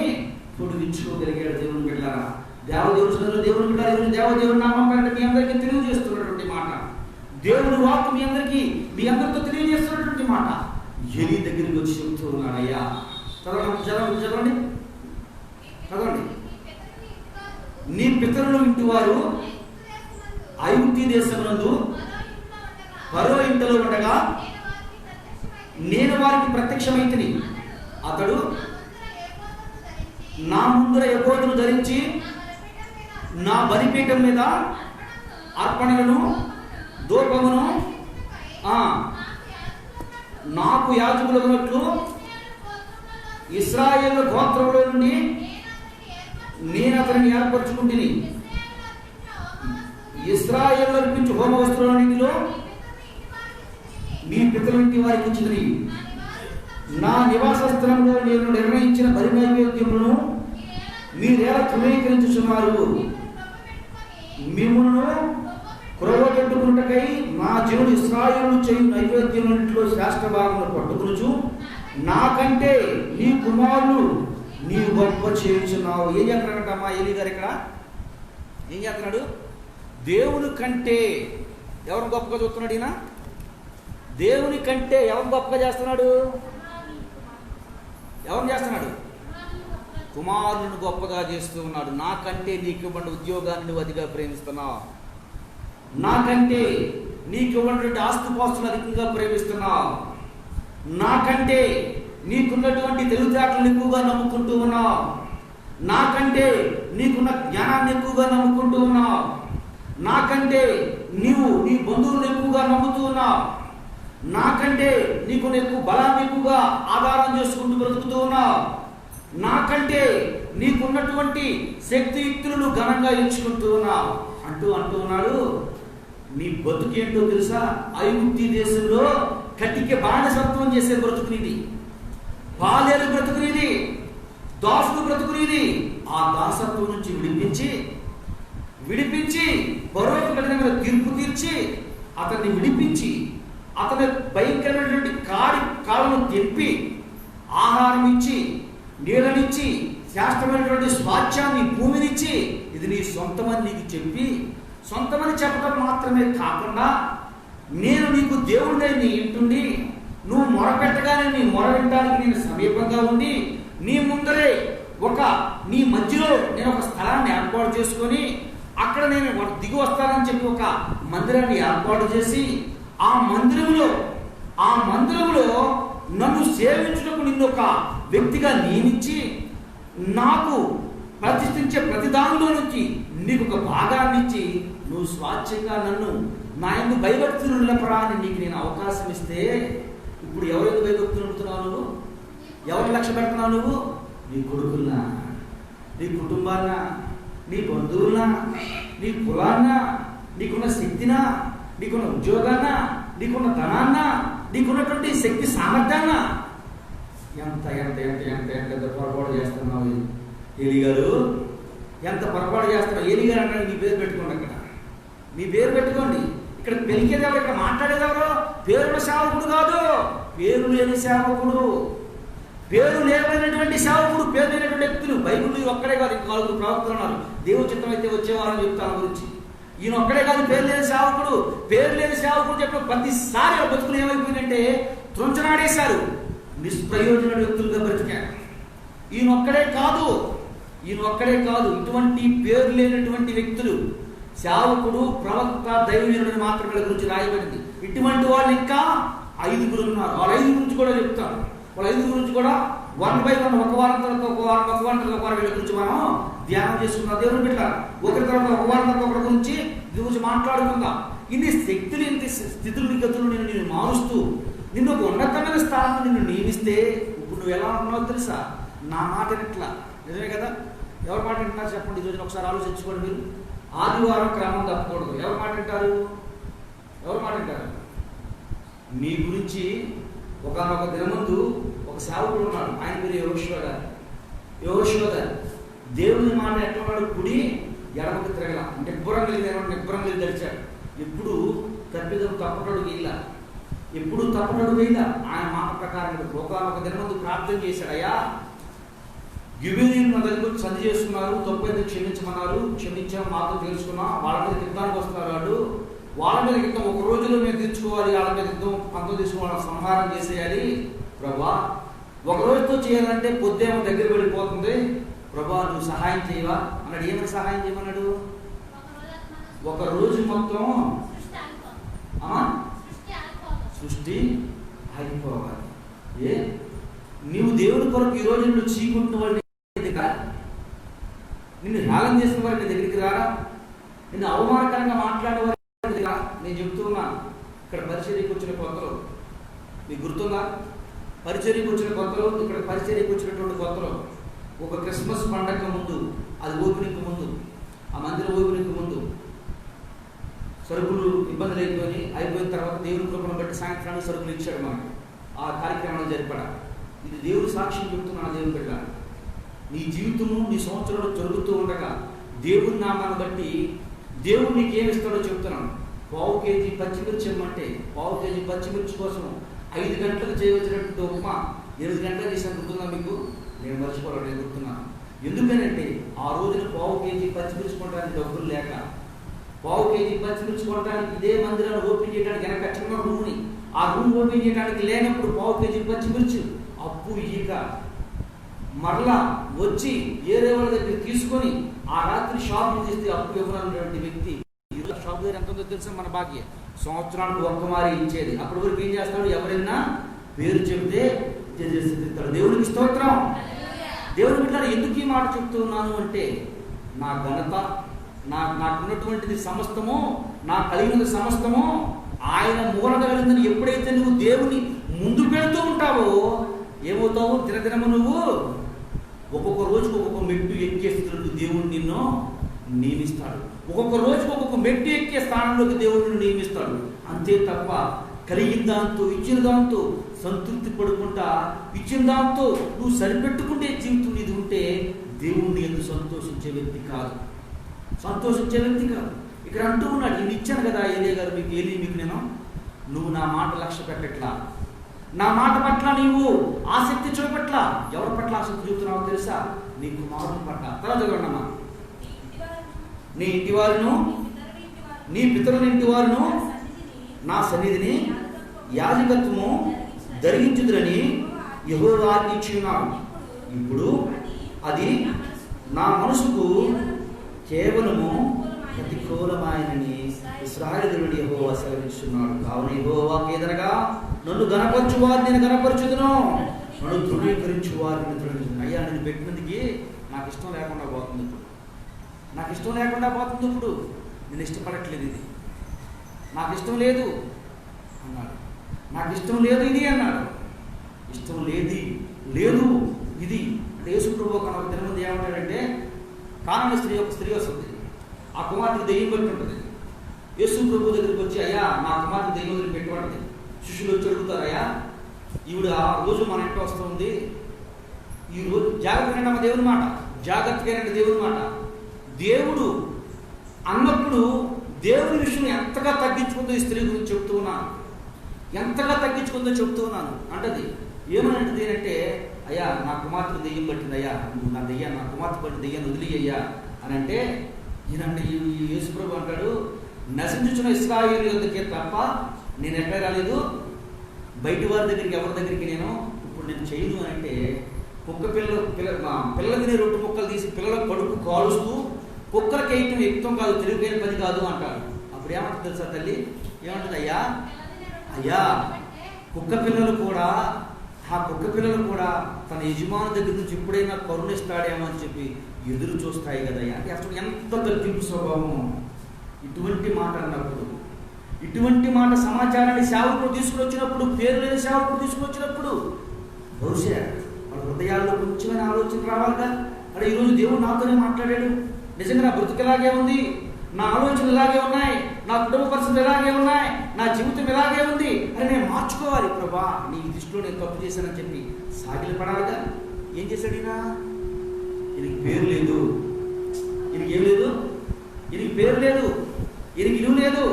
పొడిగించుకోగలిగాడు. దేవుని బిడ్డలారా, దేవుని బిడ్డలారా, దేవదేవుని నామం పేరిట మీ అందరికీ తెలియజేస్తున్నటువంటి మాట, దేవుని వాక్కు మీ అందరితో తెలియజేస్తున్నటువంటి మాట ఎలీ దగ్గరికి వచ్చి చెబుతూ ఉన్నాడు. అయ్యా చదవండి. నీ పితరుల ఇంటి వారు ఐగుప్తు దేశమునందు ఫరో ఇంటిలో ఉండగా నేను వారికి ప్రత్యక్షమైతిని. అతడు నా ముందర ఎఫోదును ధరించి నా బలిపీఠం మీద అర్పణలను ధూపమును నాకు యాజకులగునట్లు ఇశ్రాయేలు గోత్రములో నుండి నేను అతనిని ఏర్పరచుకుంటుని. ఇశ్రాయేలు అర్పించు హోమ వస్తువులన్నిటిలో మీ పితరుల వారికి ఇచ్చినవి. నా నివాస స్థలంలో నేను నిర్ణయించిన బలి నైవేద్యములను మీరేలా తృణీకరించుచున్నారు? మిమ్ములను క్రొవ్వగొట్టుకున్నటకై నా జనుడు ఇశ్రాయేలు చేయు నైవేద్యములన్నిటిలో శ్రేష్ఠ భాగమును పట్టుకొనుచు నాకంటే నీ కుమారులు నీ గొప్ప చేయుచున్నావు. ఏం చేస్తున్నాడమ్మా ఏలీ గారు? ఇక్కడ ఏం చేస్తున్నాడు? దేవుని కంటే ఎవరు గొప్పగా చూస్తున్నాడు ఈయన? దేవుని కంటే ఎవరు గొప్పగా చేస్తున్నాడు? ఎవరు చేస్తున్నాడు? కుమారులను గొప్పగా చేస్తూ ఉన్నాడు. నాకంటే నీకు ఇవ్వండి ఉద్యోగాన్ని నువ్వు అధిగా ప్రేమిస్తున్నావు. నాకంటే నీకు ఇవ్వనటువంటి ఆస్తుపాస్తులు అధికంగా ప్రేమిస్తున్నావు. నాకంటే నీకున్నటువంటి తెలివితేటలను ఎక్కువగా నమ్ముకుంటూ ఉన్నావు. నాకంటే నీకున్న జ్ఞానాన్ని ఎక్కువగా నమ్ముకుంటూ ఉన్నావు. నాకంటే నీవు నీ బంధువులను ఎక్కువగా నమ్ముతూ ఉన్నావు. నాకంటే నీకు ఎక్కువ బలాన్ని ఎక్కువగా ఆధారం చేసుకుంటూ బ్రతుకుతూ ఉన్నావు. నాకంటే నీకున్నటువంటి శక్తియుక్తులను ఘనంగా ఎంచుకుంటూ ఉన్నావు అంటూ ఉన్నాడు. నీ బతుకేంటో తెలుసా? ఐగుప్తు దేశంలో కటిక బానిసత్వం చేసే బ్రతుకునిది, పాలేరు బ్రతుకునిది, దాసుడు బ్రతుకునిది. ఆ దాసత్వం నుంచి విడిపించి బరువుకు కఠినమైన తీర్పు తీర్చి అతన్ని విడిపించి అతని భయంకరమైనటువంటి కాళ్ళను తెప్పి ఆహారం ఇచ్చి నీళ్ళనిచ్చి శ్రేష్టమైనటువంటి స్వాచ్యాన్ని భూమినిచ్చి ఇది నీ సొంతమని నీకు చెప్పి, సొంతమని చెప్పడం మాత్రమే కాకుండా నేను నీకు దేవుడిని నీ ఇంటుండి నువ్వు మొరపెట్టగానే నీ మొర వినడానికి నేను సమీపంగా ఉండి నీ ముందరే నీ మధ్యలో నేను ఒక స్థలాన్ని ఏర్పాటు చేసుకొని అక్కడ నేను దిగి వస్తానని చెప్పి ఒక మందిరాన్ని ఏర్పాటు చేసి ఆ మందిరంలో నన్ను సేవించుటకు నిన్ను ఒక వ్యక్తిగా నియమించి నాకు ప్రతిష్ఠించే ప్రతి దానిలో నుంచి నీకు ఒక భాగాన్ని ఇచ్చి నువ్వు స్వాచ్ఛంగా నన్ను నా యందు భయభక్తులు నిలపరా అని నీకు నేను అవకాశం ఇస్తే ఇప్పుడు ఎవరైతే భయభక్తులు నిలుపుతున్నావు? నువ్వు ఎవరిని లక్ష్య పెడుతున్నావు? నువ్వు నీ కొడుకున్నా, నీ కుటుంబాన్నా, నీ బంధువులనా, నీ కులాన్నా, నీకున్న శక్తినా, నీకున్న ఉద్యోగాన్నా, నీకున్న ధనాన్నా, నీకున్నటువంటి శక్తి సామర్థ్యాన్నా ఎంత ఎంత ఎంత ఎంత ఎంత పొరపాటు చేస్తున్నావు ఏలీ గారు? ఎంత పొరపాటు చేస్తున్నావు ఏలీ గారు అంటే మీ పేరు పెట్టుకోండి. అక్కడ మీ పేరు పెట్టుకోండి. ఇక్కడ పెరిగేది ఎవరు? ఇక్కడ మాట్లాడేది ఎవరు? పేరుల సేవకుడు కాదు, పేరు లేని సేవకుడు, పేరు లేనటువంటి సేవకుడు, పేరు లేనటువంటి వ్యక్తులు. బైబిల్ ఒక్కడే కాదు, ఇంకా 4 ప్రవక్తలు ఉన్నారు. దేవుని చిత్తం అయితే వచ్చేవారని చెప్తాను గురించి. ఈయన ఒక్కడే కాదు పేరు లేని సేవకుడు. పేరు లేని సేవకుడు చెప్పిన ప్రతిసారి ఆ బతుకులు ఏమైపోయిందంటే త్రుంచనాడేశారు, నిష్ప్రయోజన వ్యక్తులుగా బ్రతికారు. ఈయన ఒక్కడే కాదు ఇటువంటి పేరు లేనటువంటి వ్యక్తులు, సేవకుడు, ప్రవక్త, దైవజనుడిని మాత్రమే గురించి రాయబడింది. ఇటువంటి వాళ్ళు ఇంకా 5 ఉన్నారు. వాళ్ళ 5 గురించి కూడా చెప్తాను. వాళ్ళ 5 గురించి కూడా 1 by 1 ఒక వారం తర్వాత ఒక వారం వీళ్ళ గురించి మనం ధ్యానం చేసుకుందాం. దేవుని బిడ్డ ఒకరి తర్వాత ఒక వారం తర్వాత ఒకరి గురించి మాట్లాడుకుందాం. ఇన్ని శక్తులు, ఇంత స్థితులు గతులు నేను మారుస్తూ నిన్ను ఒక ఉన్నతమైన స్థానం నిన్ను నియమిస్తే ఇప్పుడు నువ్వు ఎలా ఉన్నావు తెలుసా? నా మాట వినట్లా. నిజమే కదా? ఎవరి మాట వింటున్నారు చెప్పండి. ఈరోజు ఒకసారి ఆలోచించుకోండి. మీరు ఆదివారం క్రమం తప్పకూడదు. ఎవరి మాట వింటారు? ఎవరి మాట వింటారు? మీ గురించి ఒకనొక దినమందు ఒక సేవకుడు ఉన్నాడు. ఆయన పేరు యెహోషువ గారు. యెహోషువ గారు దేవుని మాట ఎట్లా ఉన్నాడు? కుడి ఎడమకు తిరగల, నిబ్బరం కలిగి గడిచాడు. ఎప్పుడు తప్పటడు వేయలా, ఎప్పుడు తప్పటడు వేయలా. ఆయన మాట ప్రకారం ఒకనొక దినమందు ప్రార్థన చేశాడు. అయ్యా, గిబిలీయులు నా దగ్గర సంధి చేసుకున్నారు, తప్పైతే క్షమించమన్నారు, క్షమించాం, మాతో తెలుసుకున్నాం. వాళ్ళ మీద యుద్ధానికి వస్తున్నారు. వాళ్ళ మీద యుద్ధం ఒక రోజులో మేము తీర్చుకోవాలి. వాళ్ళ మీద యుద్ధం పంతో తీసుకోవాలి, సంహారం చేసేయాలి. ప్రభా, ఒక రోజుతో చేయాలంటే పొద్దేమో దగ్గర వెళ్ళిపోతుంది. ప్రభా, నువ్వు సహాయం చేయవా అన్నాడు. ఏమైనా సహాయం చేయమన్నాడు? ఒక రోజు మొత్తం సృష్టి ఆగిపోవాలి. నీవు దేవుని కొరకు ఈ రోజు నువ్వు చీకుంటున్న వాడిని, నిన్ను హేళన చేసిన వారి నీ దగ్గరికి రారా? నిన్ను అవమానకరంగా మాట్లాడేవారి దగ్గర నేను చెప్తున్నా. ఇక్కడ పరిచర్యకు వచ్చిన కొత్తలో మీకు గుర్తుందా? పరిచర్యకు వచ్చిన కొత్తలో, ఇక్కడ పరిచర్యకు వచ్చినటువంటి కొత్తలో ఒక క్రిస్మస్ పండగ ముందు, అది ఓపెనింగ్ ముందు, ఆ మందిరం ఓపెనింగ్ ముందు సరుకులు ఇబ్బందులు అయిపోయిన తర్వాత దేవుని కృపను బట్టి సాయంత్రానికి సరుకులు ఇచ్చాడు మనకు. ఆ కార్యక్రమాలు జరిపాడు. ఇది దేవుడు సాక్ష్యం చెప్తున్నాను. దేవుని బిడ్డ, నీ జీవితము నీ సంవత్సరంలో జరుగుతూ ఉండగా దేవుని నామాన్ని బట్టి దేవుడు నీకు ఏమిస్తాడో చెప్తున్నాను. 1/2 కేజీ పచ్చిమిర్చి ఇమ్మంటే 1/2 కేజీ పచ్చిమిర్చి కోసం 5 గంటలకు చేయవచ్చినటువంటి ఉప్మా 8 గంటలకు చేసిన గుర్తుందా మీకు? నేను మర్చిపోవాలి, నేను గుర్తున్నాను. ఎందుకనంటే ఆ రోజున 1/2 కేజీ పచ్చిమిర్చి కొనడానికి డబ్బులు లేక, 1/2 కేజీ పచ్చిమిర్చి కొనడానికి ఇదే మందిరాన్ని ఓపెన్ చేయడానికి వెనక చిన్న రూమ్ని, ఆ రూమ్ ఓపెన్ చేయడానికి లేనప్పుడు 1/2 కేజీ పచ్చిమిర్చి అప్పు ఇక మరలా వచ్చి ఏరే వాళ్ళ దగ్గర తీసుకొని ఆ రాత్రి షాపింగ్ చేస్తే అప్పు ఇవ్వనటువంటి వ్యక్తి షాప్ దగ్గర ఎంత ఉందో తెలుసా? మన భాగ్యం సంవత్సరానికి ఒక్క మారి ఇచ్చేది. అప్పటి వరకు ఏం చేస్తాడు? ఎవరైనా పేరు చెబితే చేస్తాడు. దేవునికి స్తోత్రం. దేవుని బిడ్డలారా, ఎందుకు ఈ మాట చెప్తున్నాను అంటే, నా ఘనత, నాకున్నటువంటిది సమస్తము, నాకు కలిగినది సమస్తము ఆయన మూలంగా కలిగిందని ఎప్పుడైతే నువ్వు దేవుని ముందు పెడుతూ ఉంటావో ఏమవుతావు? దినదినము నువ్వు ఒక్కొక్క రోజుకు ఒక్కొక్క మెట్టు ఎక్కేస్తున్నట్టు దేవుడు నిన్ను నియమిస్తాడు. ఒక్కొక్క రోజుకు ఒక్కొక్క మెట్టు ఎక్కే స్థానంలోకి దేవుడు నిన్ను నియమిస్తాడు. అంతే తప్ప కలిగిన దాంతో, ఇచ్చిన దాంతో సంతృప్తి పడుకుంటా, ఇచ్చిన దాంతో నువ్వు సరిపెట్టుకుంటే జీవితం ఇది ఉంటే దేవుణ్ణి ఎందుకు సంతోషించే వ్యక్తి కాదు. సంతోషించే వ్యక్తి కాదు. ఇక్కడ అంటూ ఉన్నాడు, నేను ఇచ్చాను కదా ఏలే గారు మీకు నేను, నువ్వు నా మాట లక్ష్య పెట్టట్లా, నా మాట పట్ల నీవు ఆసక్తి చూపట్ల. ఎవరి పట్ల ఆసక్తి చూపుతున్నావు తెలుసా? నీ కుమారుని పట్ల. తర్వాత చదవండమ్మా. నీ ఇంటి వారును, నీ పితరుల ఇంటి వారును నా సన్నిధిని యాజకత్వము ధరించుదురని యెహోవా ఆజ్ఞించున్నాడు. ఇప్పుడు అది నా మనసుకు కేవలము ప్రతికూలమైనని ఇశ్రాయేలీయులను యెహోవా సెలవిస్తున్నాడు. కావున యెహోవాకు ఎదురుగా నన్ను గణపరచు వారిని నేను గణపరచుదును, నన్ను ధృవీకరించు వారిని ధృవీకరించును. అయ్యా, నేను పెట్టినందుకు నాకు ఇష్టం లేకుండా పోతుంది. ఇప్పుడు నాకు ఇష్టం లేకుండా పోతుంది. ఇప్పుడు నేను ఇష్టపడట్లేదు, ఇది నాకు ఇష్టం లేదు అన్నాడు. నాకు ఇష్టం లేదు ఇది అన్నాడు. ఇష్టం లేదు ఇది అంటే యేసు ప్రభువు ఒక దినమంది ఏమంటాడంటే, కానాను స్త్రీ ఒక స్త్రీ వస్తుంది, ఆ కుమార్తె దెయ్యం పెట్టి ఉంటుంది. యేసు ప్రభు దగ్గరికి వచ్చి, అయ్యా నా కుమార్తె దెయ్యం వదిలి పెట్టుబడింది. శిష్యులు వచ్చి అడుగుతారు, అయ్యా ఈవిడ ఆ రోజు మన ఇంట్లో వస్తుంది, ఈ రోజు జాగ్రత్తగా దేవుని మాట, జాగ్రత్తగా దేవుని మాట. దేవుడు అన్నప్పుడు దేవుని విషయం ఎంతగా తగ్గించుకుందో ఈ స్త్రీ గురించి చెప్తూ ఉన్నాను, ఎంతగా తగ్గించుకుందో చెప్తూ ఉన్నాను. అంటది ఏమనంటది అంటే, అయ్యా నా కుమార్తెకు దెయ్యం పట్టింది, అయ్యా నువ్వు నా కుమార్తె పట్టిన దెయ్యాన్ని వదిలి అయ్యా అని అంటే, ఈయనంటే ఈ యేసుప్రభు అంటాడు, నశించుచున్న ఇశ్రాయేలు యొద్దకే తప్ప నేను ఎక్కడ రాలేదు, బయటి వారి దగ్గరికి ఎవరి దగ్గరికి నేను ఇప్పుడు నేను చేయను అని అంటే, కుక్క పిల్లలు తినే రొట్టె ముక్కలు తీసి పిల్లల కడుపు కాలుస్తూ కుక్కలకి వేయటం ఎక్కువ కాదు, తెలివిపోయిన పని కాదు అంటాడు. అప్పుడు ఏమంటుంది తెలుసా తల్లి? ఏమంటుంది? అయ్యా కుక్క పిల్లలు కూడా తన యజమాని దగ్గర నుంచి ఎప్పుడైనా కరుణిస్తాడేమో అని చెప్పి ఎదురు చూస్తాయి కదయ్యా. అంటే అసలు ఎంత తగ్గింపు స్వభావం. ఇటువంటి మాట అన్నప్పుడు ఇటువంటి మాట సమాచారాన్ని సేవకుడు తీసుకుని వచ్చినప్పుడు, పేరు లేని సేవకుడు తీసుకుని వచ్చినప్పుడు బహుశా వాళ్ళ హృదయాల్లో కొంచెమైన ఆలోచన రావాలిగా. అరే ఈరోజు దేవుడు నాతోనే మాట్లాడాడు, నిజంగా నా బ్రతుకు ఇలాగే ఉంది, నా ఆలోచనలు ఇలాగే ఉన్నాయి, నా కుటుంబ పరిస్థితులు ఇలాగే ఉన్నాయి, నా జీవితం ఇలాగే ఉంది, అని నేను మార్చుకోవాలి. ప్రభా నీ దృష్టిలో నేను తప్పు చేశానని చెప్పి సాగిలి పడాలిగా. ఏం చేశాడు ఈయన? ఈయనకి పేరు లేదు, ఈయనకి ఏం లేదు, ఈయనకి పేరు లేదు, ఈయనకి ఇలువ లేదు.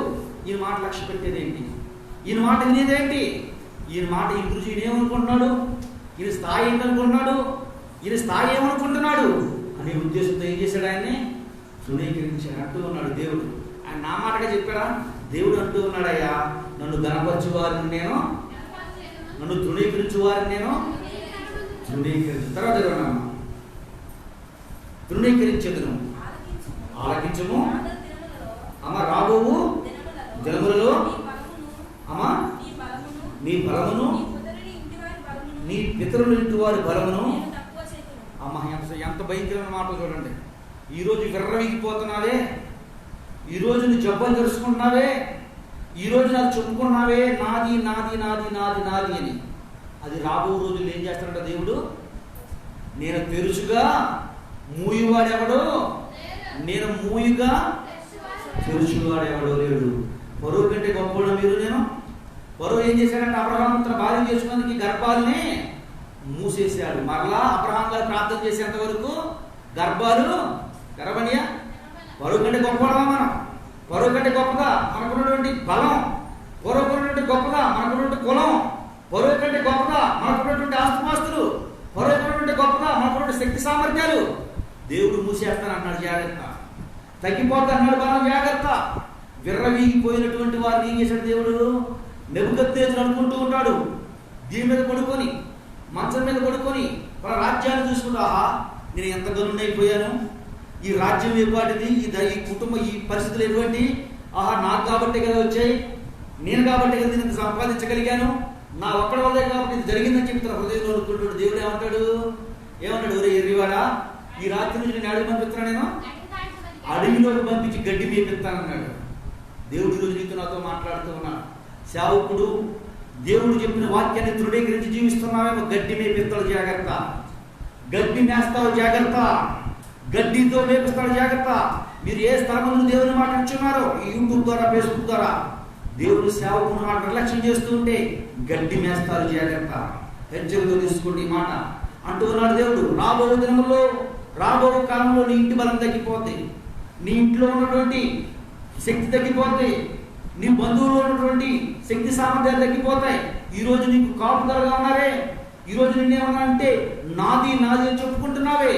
ఈయన మాట లక్ష్య పెట్టేదేంటి? ఈయన మాట వినేదేంటి? ఈయన మాట ఈ గురించి ఈయన ఏమనుకుంటున్నాడు? ఈయన స్థాయి ఏంటనుకుంటున్నాడు? ఈయన స్థాయి ఏమనుకుంటున్నాడు అనే ఉద్దేశంతో ఏం చేశాడు? ఆయన్ని తృణీకరించాడు. అంటూ ఉన్నాడు దేవుడు. ఆయన నా మాటగా చెప్పాడా? దేవుడు అంటూ ఉన్నాడయ్యా, నన్ను గణపరచు వారిని నేను, నన్ను తృణీకరించు వారిని నేను తృణీకరించు. తర్వాత తృణీకరించదును, ఆలకించము అమ్మ రాబోవు జనములలో అమ్మ నీ బలమును, నీ పితరుల ఇంటి వారి బలమును. అమ్మ ఎంత భయంకరమైన మాట చూడండి. ఈరోజు విర్రవీగిపోతున్నావే, ఈరోజు నువ్వు జబ్బలు తెలుసుకుంటున్నావే, ఈరోజు నాకు చెప్పుకున్నావే నాది నాది నాది నాది నాది అని. అది రాబో రోజులు ఏం చేస్తాడంట దేవుడు? నేను తెరుచుగా మూయువాడెవడో, నేను మూయుగా తెరుచువాడెవడో లేడు. పరువు కంటే గొప్పవాడు మీరు. నేను పరువు ఏం చేశాడంటే అబ్రహాము తన భార్య చేసుకున్నందుకు గర్భాలని మూసేశాడు. మరలా అబ్రహాం గారు ప్రార్థన చేసేంత వరకు గర్భాలు గర్భనీయ. పరువు కంటే గొప్పవాడమా మనం? పరువు కంటే గొప్పగా మనకున్నటువంటి బలం, పరువు కంటే గొప్పగా మనకున్నటువంటి కులం, పరువు కంటే గొప్పగా మనకున్నటువంటి ఆస్తుమాస్తులు, పరువు కంటే గొప్పగా మనకున్నటువంటి శక్తి సామర్థ్యాలు దేవుడు మూసేస్తాను అన్నాడు. జాగ్రత్త. తగ్గిపోతా అన్నాడు. బలం జాగ్రత్త. విర్రవీగిపోయినటువంటి వారిని ఏం చేశాడు దేవుడు? నెబుకద్నెజరు అనుకుంటూ ఉంటాడు, దీని మీద పడుకొని, మంచం మీద పడుకొని వాళ్ళ రాజ్యాన్ని చూసుకుంటా, నేను ఎంత గనుడైపోయాను, ఈ రాజ్యం ఏపాటిది, ఈ కుటుంబం ఈ పరిస్థితులు ఎటువంటి, నాకు కాబట్టే కదా వచ్చాయి, నేను కాబట్టే కదా నేను సంపాదించగలిగాను, నా ఒక్కడి వల్లే కాబట్టి ఇది జరిగిందని చెప్పి తన హృదయంలో అనుకుంటాడు. దేవుడు ఏమంటాడు? ఒరే ఎర్రివాడా, ఈ రాత్రి నుంచి నేను అడవి పంపిస్తున్నా, నేను అడవిలోకి పంపించి గడ్డి మేపిస్తానన్నాడు. దేవుడి రోజు నీతో నాతో మాట్లాడుతూ ఉన్నాడు. సేవకుడు దేవుడు చెప్పిన వాక్యాన్ని తృణీకరించి జీవిస్తున్నావేమో, గడ్డి మేపిస్తాడు జాగ్రత్త, గడ్డి మేస్తావు జాగ్రత్త, గడ్డితో మేపిస్తాడు జాగ్రత్త. మీరు ఏ స్థలంలో దేవుని మాట ఇచ్చున్నారో ఈ యూట్యూబ్ ద్వారా, ఫేస్బుక్ ద్వారా దేవుడు సేవకుని మాట నిర్లక్ష్యం చేస్తూ ఉంటే గడ్డి మేస్తారు జాగ్రత్త. హెచ్చరికతో తీసుకోండి ఈ మాట అంటూ ఉన్నాడు దేవుడు. రాబో దినముల్లో, రాబో కాలంలో నీ ఇంటి బలం తగ్గిపోద్ది, నీ ఇంట్లో ఉన్నటువంటి శక్తి తగ్గిపోతాయి, నీ బంధువుల్లో ఉన్నటువంటి శక్తి సామర్థ్యాలు తగ్గిపోతాయి. ఈరోజు నీకు కాపుదలగా ఉన్నారే, ఈరోజు నిన్నేమన్నా అంటే నాది నాది అని చెప్పుకుంటున్నావే,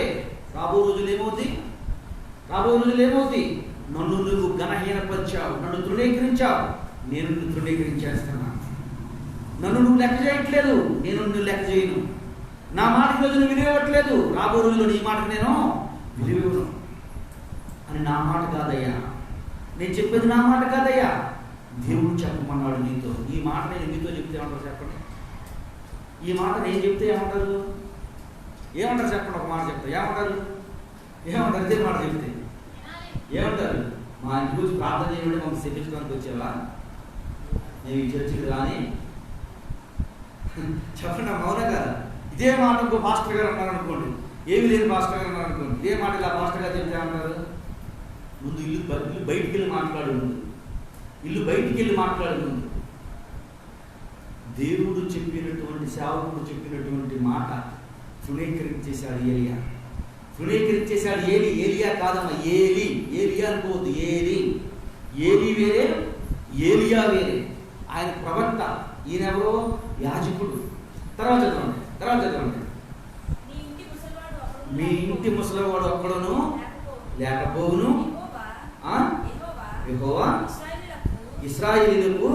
రాబో రోజులు ఏమవుతుంది? రాబో రోజులు ఏమవుతుంది? నన్ను నువ్వు ఘనహీనపరిచావు, నన్ను తృణీకరించావు, నేను నిన్ను తృణీకరించేస్తున్నాను. నన్ను నువ్వు లెక్క చేయట్లేదు, నేను నిన్ను లెక్క చేయను. నా మాటకి రోజు నువ్వు విలువట్లేదు, రాబో రోజుల్లో నీ మాటకు నేను విలువను అని. నా మాట కాదయ్యా, నేను చెప్పేది నా మాట కాదయ్యా, దేవుడు చెప్పమన్నాడు నీతో. ఈ మాట నేను మీతో చెప్తే ఏమంటారు చెప్పండి? ఈ మాట నేను చెప్తే ఏమంటారు? ఏమంటారు చెప్పండి? ఒక మాట చెప్తా ఏమంటారు? ఏమంటారు? ఇదే మాట చెప్తే ఏమంటారు? మా ఇంటి గురించి ప్రార్థన చేయడం మమ్మల్ని శపించడానికి వచ్చేవా, నేను ఈ చర్చికి రాని చెప్పండి. మౌన కదా. ఇదే మాట ఇంకో పాస్టర్ గారు అన్నారు అనుకోండి, ఏమి లేని పాస్టర్ గారు అన్నారు అనుకోండి, ఇదే మాట ఇలా పాస్టర్ గారు చెప్తే ఏమంటారు? ముందు ఇల్లు బయటికి వెళ్ళి మాట్లాడు, ఇల్లు బయటికి వెళ్ళి మాట్లాడు ముందు. దేవుడు చెప్పినటువంటి, సేవకుడు చెప్పినటువంటి మాట తృణీకరించేశాడు ఏలియా. తృణీకరించేశాడు ఏలియా కాదమ్మా, ఏలియా అనుకోవద్దు, ఏలి వేరే, ఏలియా వేరే. ఆయన ప్రవక్త, ఈయనెవరో యాజకుడు. తర్వాత చదవండి. మీ ఇంటి ముసలివాడు ఒక్కడును లేకపోవును, యెహోవా ఇశ్రాయేలీయులకు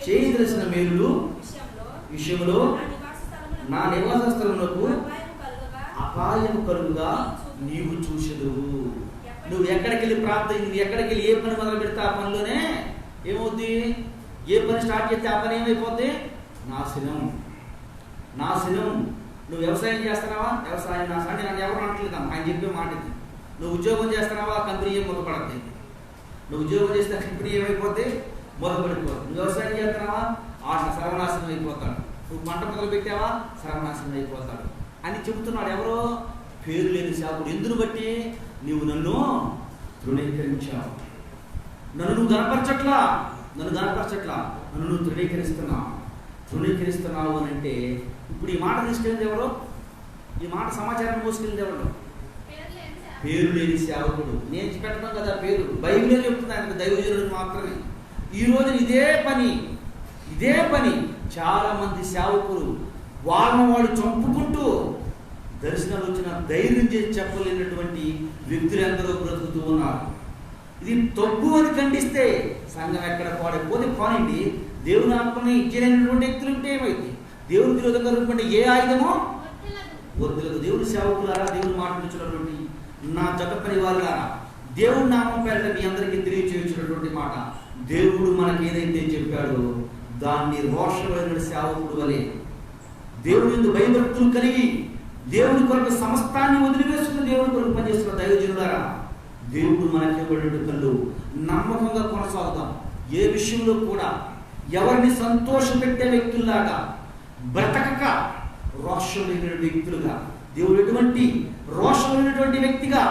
చేయదలసిన మేలులు విషయంలో నా నివాస స్థలమునకు అపాయము కలుగుగా నీవు చూచెదవు. నువ్వు ఎక్కడికి వెళ్ళి ప్రార్థన, నువ్వు ఎక్కడికి వెళ్ళి ఏ పని మొదలు పెడితే ఆ పనిలోనే ఏమవుద్ది? ఏ పని స్టార్ట్ చేస్తే ఆ పని ఏమైపోద్ది? నాశనం. నువ్వు వ్యవసాయం చేస్తున్నావా? వ్యవసాయం నాశనం. నన్ను ఎవరు అంటలేదా? ఆయన చెప్పే మాట ఇది. నువ్వు ఉద్యోగం చేస్తున్నావా? కంపెనీ ఏం మొదలుపడద్ది. నువ్వు ఉద్యోగం చేస్తే కంపెనీ ఏమైపోద్ది? మొదలుపడిపోతాడు. నువ్వు వ్యవసాయం చేస్తున్నావా, ఆట సర్వనాశనం అయిపోతాడు. నువ్వు పంట మొదలు పెట్టావా, సర్వనాశనం అయిపోతాడు అని చెబుతున్నాడు. ఎవరో పేరు లేని సేవకుడు. ఎందును బట్టి? నీవు నన్ను తృణీకరించావు, నన్ను నువ్వు గణపరచట్లా, నన్ను నువ్వు తృణీకరిస్తున్నావు అని అంటే, ఇప్పుడు ఈ మాట తీసుకెళ్ళింది ఎవరు? ఈ మాట సమాచారం మోసుకెళ్ళింది ఎవరు? పేరు లేని సేవకుడు. నేను పెట్టడం కదా పేరు, బైబిలే చెప్తుంది ఆయనకు, దైవజనుడు మాత్రమే. ఈ రోజు ఇదే పని చాలా మంది సేవకులు వాళ్ళను వాళ్ళు చంపుకుంటూ దర్శనాలు వచ్చిన ధైర్యం చేసి చెప్పలేనటువంటి వ్యక్తులు ఎందరో బ్రతుకుతూ ఉన్నారు. ఇది తప్పు అని ఖండిస్తే సంఘం ఎక్కడ పాడైపోతే పోనండి. దేవుని ఆత్మని ఇచ్చేటువంటి వ్యక్తులు ఉంటే ఏమైంది? దేవుని విరోధంగా ఉన్నటువంటి ఏ ఆయుధమో వద్దులకు. దేవుని సేవకులారా, దేవుని మాట్లాడుతున్నటువంటి నా జత పని వారులారా, దేవుడి నామం పేరిట మీ అందరికీ తెలియచేయించినటువంటి మాట, దేవుడు మనకి ఏదైతే చెప్పాడో దాన్ని రోషమైన సేవకుడు వలె దేవుని యందు భయభక్తులు కలిగి దేవుని కొరకు సమస్తాన్ని వదిలివేసుకుని దేవుని కొరకు పనిచేస్తున్న దైవజనులారా, దేవుడు మనకి ఇవ్వబడిన కళ్ళు నమ్మకంగా కొనసాగుతాం. ఏ విషయంలో కూడా ఎవరిని సంతోషపెట్టే వ్యక్తుల్లాగా బ్రతకక రోషమైన వ్యక్తులుగా, దేవుడు ఎటువంటి రోషమైనటువంటి వ్యక్తిగా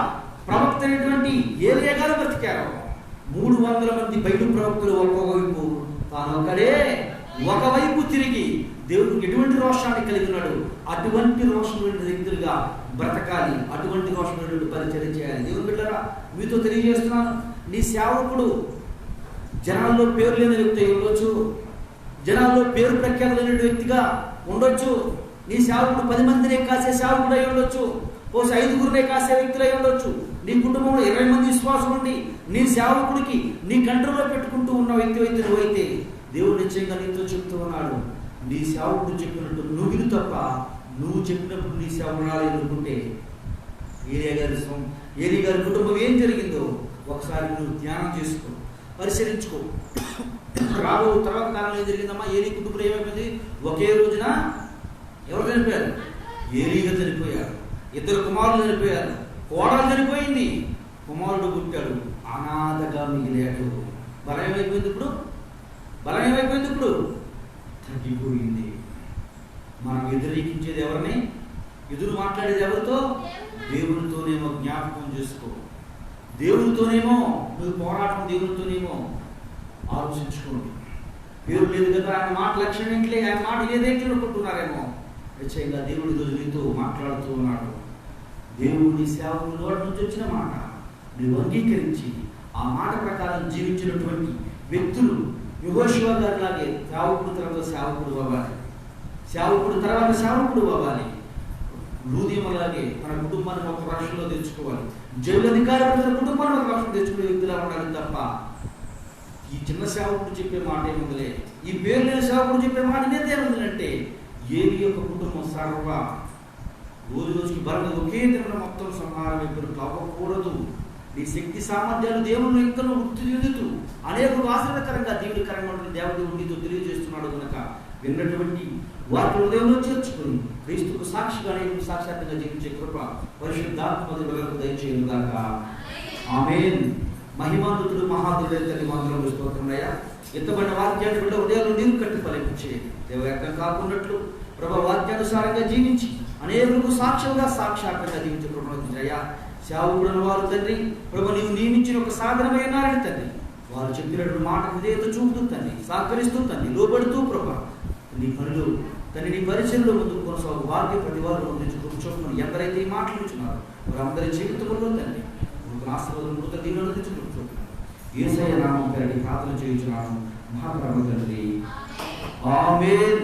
ప్రవక్త అయినటువంటి ఏలియా గారు బ్రతికారు. 300 మంది బయలు ప్రవక్తలు ఒకవైపు, తాను ఒకవైపు తిరిగి దేవుడికి ఎటువంటి రోషాన్ని కలిగి ఉన్నాడు. అటువంటి రోషమైన వ్యక్తులుగా బ్రతకాలి, అటువంటి రోషమైన పరిచయం చేయాలి. దేవుని బిడ్డలారా, మీతో తెలియజేస్తున్నాను, నీ సేవకుడు జనాల్లో పేరు లేని వ్యక్తి అయి ఉండొచ్చు, జనాల్లో పేరు ప్రఖ్యాత లేని వ్యక్తిగా ఉండొచ్చు. నీ సేవకుడు 10 మందినే కాసే సేవకుడు అయి ఉండొచ్చు, 5గురినే కాసే వ్యక్తులు అయి ఉండొచ్చు. నీ కుటుంబంలో 20 మంది విశ్వాసం ఉండి నీ సేవకుడికి నీ కంట్రోల్లో పెట్టుకుంటూ ఉన్న వ్యక్తి అయితే నువ్వైతే, దేవుడు నిశ్చయంగా నీతో చెప్తూ ఉన్నాడు, నీ సేవకుడు చెప్పినట్టు నువ్వు విను తప్ప నువ్వు చెప్పినప్పుడు నీ సేవకుడు అనుకుంటే ఏలియా గారి కుటుంబం ఏం జరిగిందో ఒకసారి నువ్వు ధ్యానం చేసుకో, పరిశీలించుకో. తర్వాత కాలంలో ఏం జరిగిందమ్మా? ఏలీ కుటుంబం ఏమైపోయింది? ఒకే రోజున ఎవరు చనిపోయారు? ఏలీగా చనిపోయారు, 2 కుమారులు చనిపోయారు, కోడలు చనిపోయింది, కుమారుడు పుట్టాడు, అనాథగా మిగిలాడు. బలం ఏమైపోయింది ఇప్పుడు? తగ్గిపోయింది. మనం వ్యతిరేకించేది ఎవరిని? ఎదురు మాట్లాడేది ఎవరితో? దేవునితోనేమో. జ్ఞాపకం చేసుకో, దేవునితోనేమో నువ్వు పోరాటం, దేవునితోనేమో ఆలోచించుకోండి. పేరు లేదు కదా, ఆయన మాట లక్ష్యం ఏంటి, ఆయన మాట ఏదైతే అనుకుంటున్నారేమో. నిశ్చయంగా దేవుడి ఈరోజు నీతో మాట్లాడుతూ ఉన్నాడు. దేవుని సేవకుల నోటి నుంచి వచ్చిన మాట నువ్వు అంగీకరించి ఆ మాట ప్రకారం జీవించినటువంటి వ్యక్తులు యెహోషువ గారి లాగే సేవకుడు తర్వాత సేవకుడు అవ్వాలి. లూదియమలాగే తన కుటుంబాన్ని ఒక రాష్ట్రంలో తెచ్చుకోవాలి. జైలు అధికారులు తన కుటుంబాన్ని ఒక రాష్ట్రం తెచ్చుకునే వ్యక్తులా ఉండాలి తప్ప ఈ చిన్న సేవకుడు చెప్పే మాట ఏముందిలే, ఈ పేరు లేని సేవకుడు చెప్పే మాట ఏముందంటే, ఏలి యొక్క కుటుంబం సర్వ రోజుకి బలంగా ఒకే తిన్న మొత్తం సంహారం ఎప్పుడు కావకూడదు. నీ శక్తి సామర్థ్యాలు దేవుని ఇంకా వృత్తి చెందుతూ అనేక ఆశ్చర్యకరంగా దీవునికరంగా ఉంటుంది. దేవదేవుడు నీతో తెలియజేస్తున్నాడు కనుక విన్నటువంటి వాటి హృదయంలో చేర్చుకుని క్రీస్తుకు సాక్షిగా సాక్షాత్తంగా జీవించే కృప పరిశుద్ధాత్మ దయచేయుగాక. ఆమేన్. మహిమానుతుడు మహాదుడైన తల్లి మంత్రంలో స్తోత్రమయ్యా. ఎత్తబడిన వాక్యాన్ని బిడ్డ హృదయాలు నీరు కట్టి ఫలించేది. దేవవ్యక్తం కాకున్నట్లు ప్రభు వాక్యానుసారంగా జీవించి అనేకులకు సాక్షాత్తంగా జీవించే కృపణయ్యా. సేవకుడున్న వారు తండ్రి ప్రభు నీవు నియమించిన ఒక సాధనమైనారని తండ్రి, వారు చెప్పినటువంటి మాట హృదయత చూపుతూ తండ్రి, సహకరిస్తూ తండ్రి, లోబడుతూ ప్రభు నీ పనులు తండ్రి నీ పరిచయంలో ముందుకు కొనసాగు వారికి ప్రతి వారు నుంచి కూర్చోమని ఎందరైతే ఈ మాటలు ఇచ్చినారు వారందరి జీవితంలో తండ్రి ఆశీర్వాదం మృత దీవులను తెచ్చి కూర్చోతున్నారు. యేసయ్య నామం పేరిట ప్రార్థన చేయించున్నాను మహాప్రభు తండ్రి. ఆమేన్.